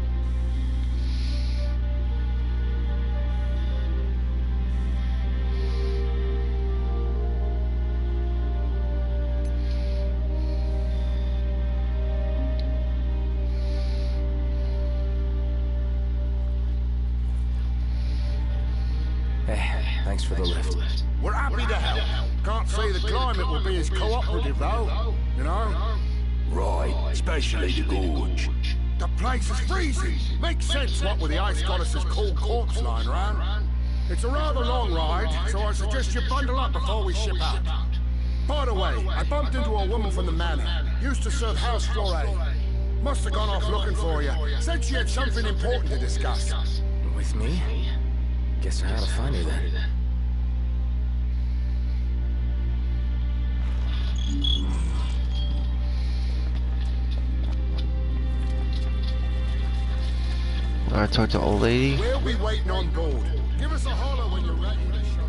Hey, thanks for the lift. we're happy to help. Can't say the climate will be as cooperative though, you know? Right, especially the gorge. The place is freezing. Makes sense what with the ice goddess's cold corpse lying around. It's a rather long ride, so I suggest you bundle up before we ship out. By the way, I bumped into a woman from the manor. Used to serve House Flore. Must have gone off looking for you. Said she had something important to discuss. With me? Guess I ought to find her then. Alright, talk to old lady. We'll be waiting on board. Give us a holler when you're ready to show.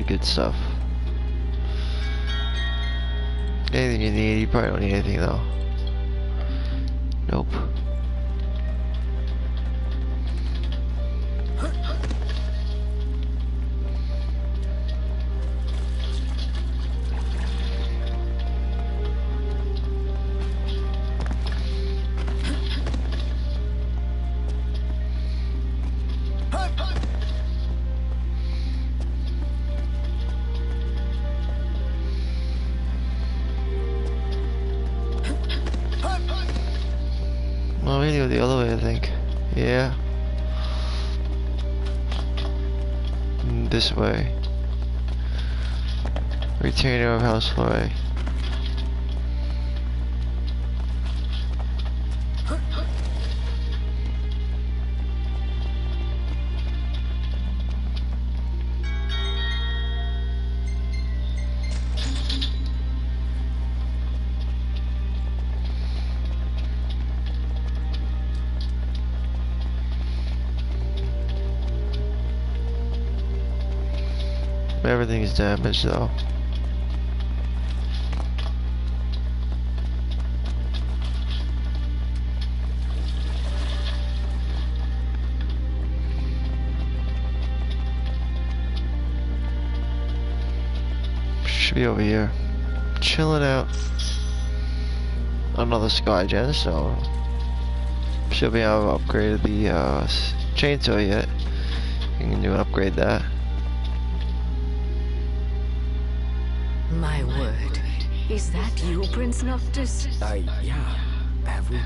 Good stuff. Anything you need, you probably don't need anything though. Nope. Well, we need to go the other way, I think. Yeah. This way. Retainer of House Flore. Everything's damaged though. Should be over here. Chilling out. Another Skygen, so should be able to upgrade the chainsaw yet. You can do upgrade that. My word, is that you, Prince Noctis? Yeah. Have we?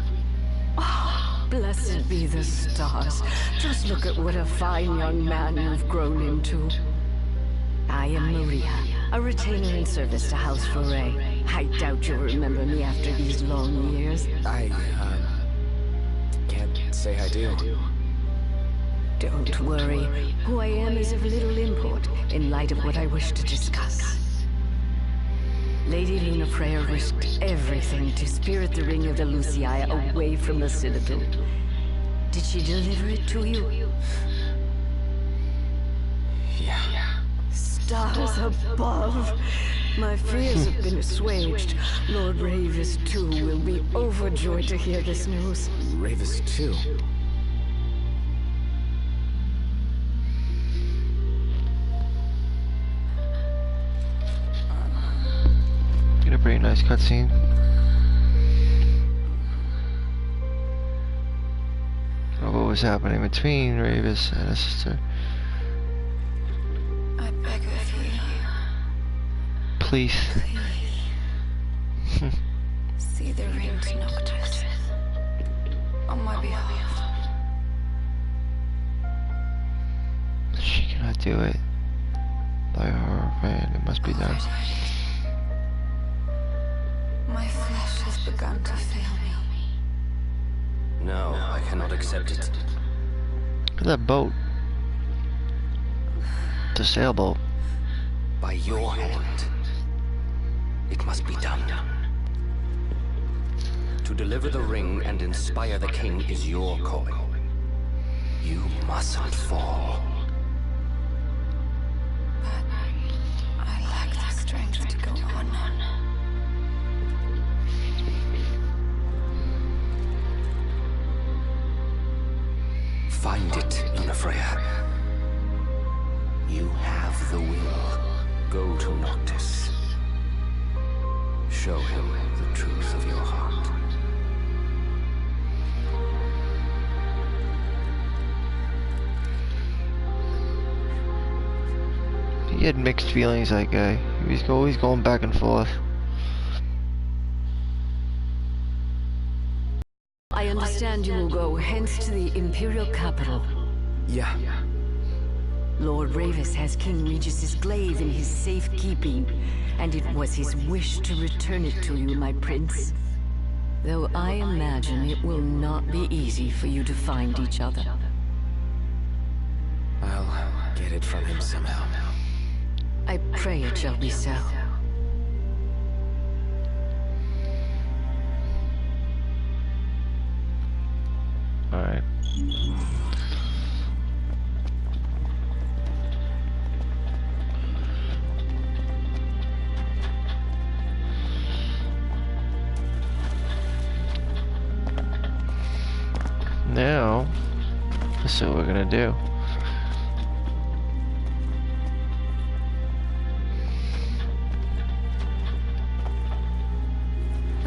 Oh, blessed be the stars. Just look at what a fine young man you've grown into. I am Maria, a retainer in service to House Foray. I doubt you'll remember me after these long years. I can't say I do. Don't worry. Who I am is of little import in light of what I wish to discuss. Lady Lunafreya risked everything to spirit the ring of the Lucii away from the Citadel. Did she deliver it to you? Yeah. Stars above! My fears have been assuaged. Lord Ravis, too, will be overjoyed to hear this news. Ravis, too? Get a pretty nice cutscene. Of what was happening between Ravis and his sister. I beg of you. Please. See the ring to Noctis. On my behalf. She cannot do it. By her hand, it must be done. My flesh has begun to fail me. No, I cannot accept it. Look at that boat. It's a sailboat. By your hand. It must be done. To deliver the ring and inspire the king is your calling. You mustn't fall. But I lack the strength to go on. Find it, Lunafreya. You have the will. Go to Noctis. Show him the truth of your heart. He had mixed feelings, that guy. He's always going back and forth. I understand you will go hence to the Imperial capital. Yeah. Lord Ravis has King Regis's glaive in his safekeeping, and it was his wish to return it to you, my prince. Though I imagine it will not be easy for you to find each other. I'll get it from him somehow. I pray it shall be so. Alright. Now, let's see what we're gonna do.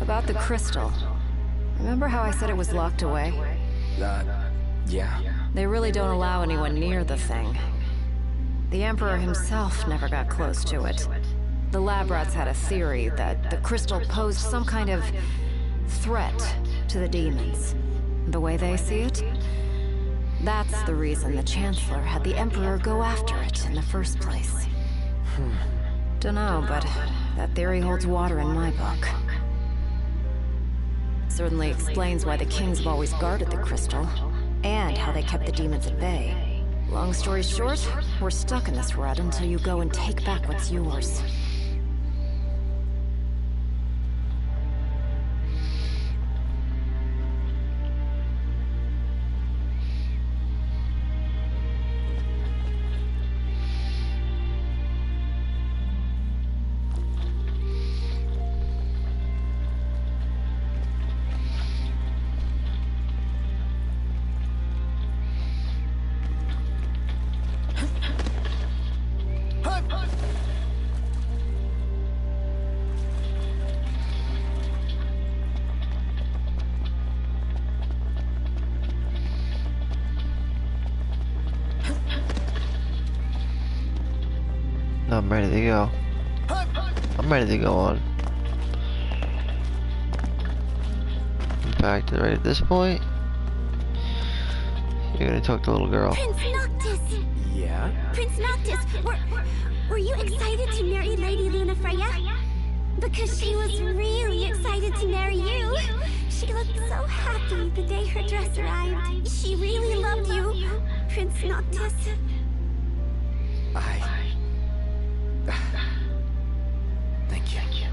About the crystal. Remember how I said it was locked away? Yeah. They really don't allow anyone near the thing. The Emperor himself never got close to it. The lab rats had a theory that the crystal posed some kind of threat to the demons. The way they see it? That's the reason the Chancellor had the Emperor go after it in the first place. Dunno, but that theory holds water in my book. Certainly explains why the kings have always guarded the crystal, and how they kept the demons at bay. Long story short, we're stuck in this rut until you go and take back what's yours. I'm ready to go. I'm ready to go on. In fact, right at this point, you're gonna talk to the little girl. Prince Noctis! Yeah? Prince Noctis, were you excited to marry Lady Lunafreya? Because she was really excited to marry you. She looked so happy the day her dress arrived. She really loved you, Prince Noctis. Thank you.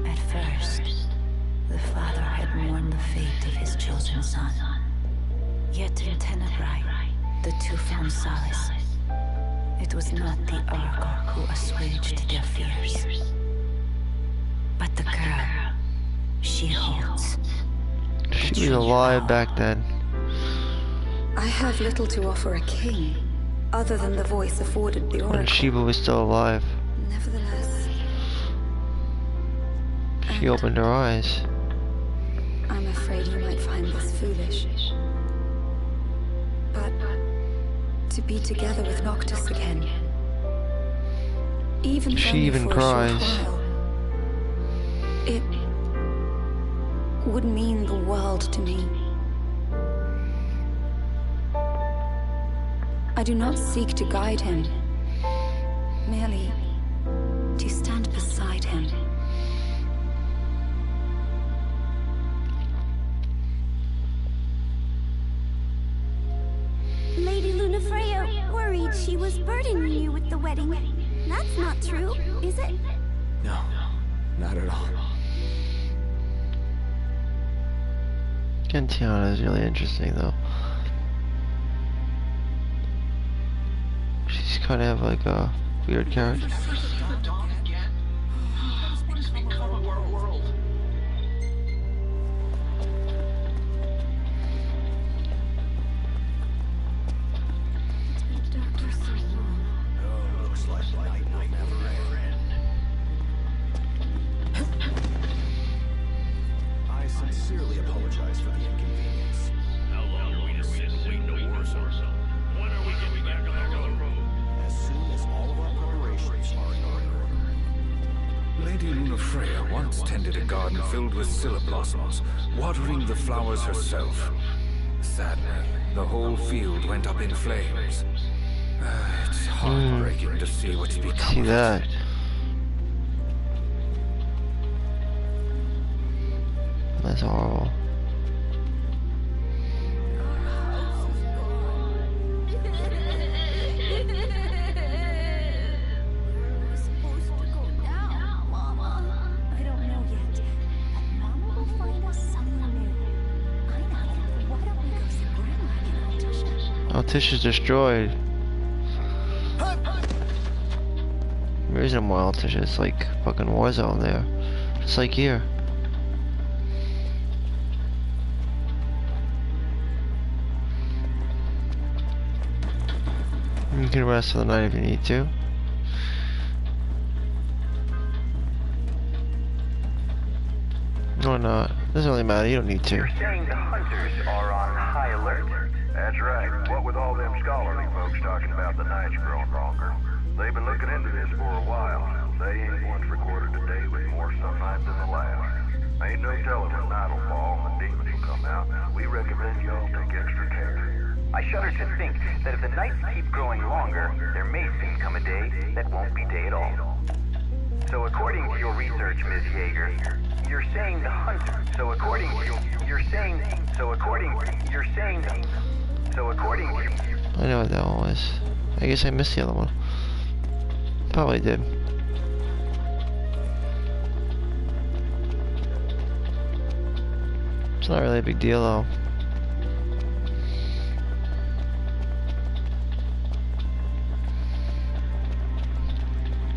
At first, the father had mourned the fate of his chosen son. Yet in Tenebrae, the two found solace. It was not the Oracle who assuaged their fears, but the girl she holds. She was alive back then. I have little to offer a king, other than the voice afforded the Oracle. When Sheba was still alive. Nevertheless, She opened her eyes. I'm afraid you might find this foolish. But to be together with Noctis again, even She even cries. It would mean the world to me. I do not seek to guide him, merely to stand beside him. Lady Lunafreya worried she was burdening you with the wedding. That's not true, is it? No, not at all. Gentiana is really interesting though. She's kind of like a weird character. I sincerely apologize for the inconvenience. How long are we to sit and wait to war zone? When are we getting back on the road? As soon as all of our preparations are in order. Lady Lunafreya once tended a garden filled with scilla blossoms, watering the flowers herself. Sadly, the whole field went up in flames. It's heartbreaking to see what's become See of it. that? That's horrible. Altisha's destroyed. There isn't more Altisha, it's like fucking Warzone there. Just like here. You can rest for the night if you need to. Or not. Doesn't really matter, you don't need to. You're saying the hunters are on high alert? That's right. What with all them scholarly folks talking about the nights growing longer. They've been looking into this for a while. They ain't once recorded a day with more sunlight than the last. Ain't no telling when night will fall and the demons will come out. We recommend y'all take extra care. I shudder to think that if the nights keep growing longer, there may soon come a day that won't be day at all. So according to your research, Ms. Yeager, you're saying the hunter. So according to you're saying to I know what that one was. I guess I missed the other one. Probably did. It's not really a big deal though.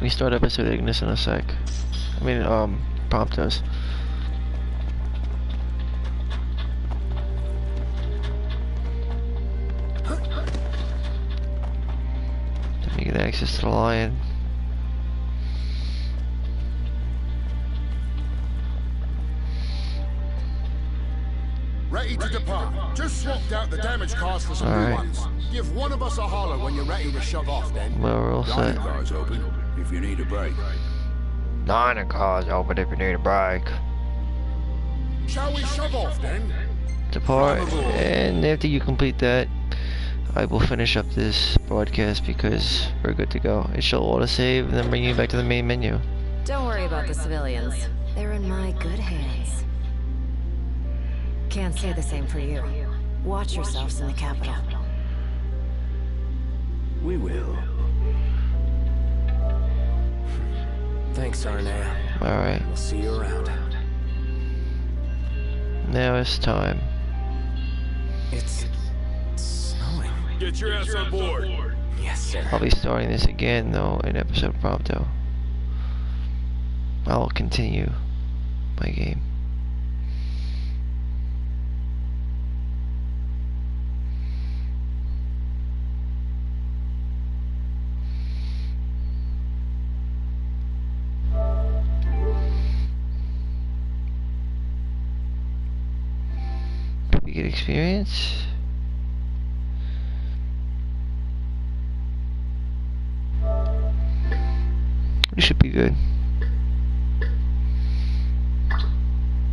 We start episode Ignis in a sec. I mean, Promptos. Let me get access to the lion. Ready to depart. Just swapped out the damage cars for some new ones. Give one of us a holler when you're ready to shove off, then. Well, we're all set. Car's open if you need a break. Dining car's open if you need a break. Shall we shove off, then? Depart, and after you complete that, I will finish up this broadcast because we're good to go. It shall autosave and then bring you back to the main menu. Don't worry about the civilians. They're in my good hands. Can't say the same for you. Watch yourselves in the capital. We will. Thanks, Arnea. Alright. We'll see you around. Now it's time. It's snowing. Get your ass on board. Yes, sir. I'll be starting this again, though, in episode Prompto. I'll continue my game. Pretty good experience. We should be good.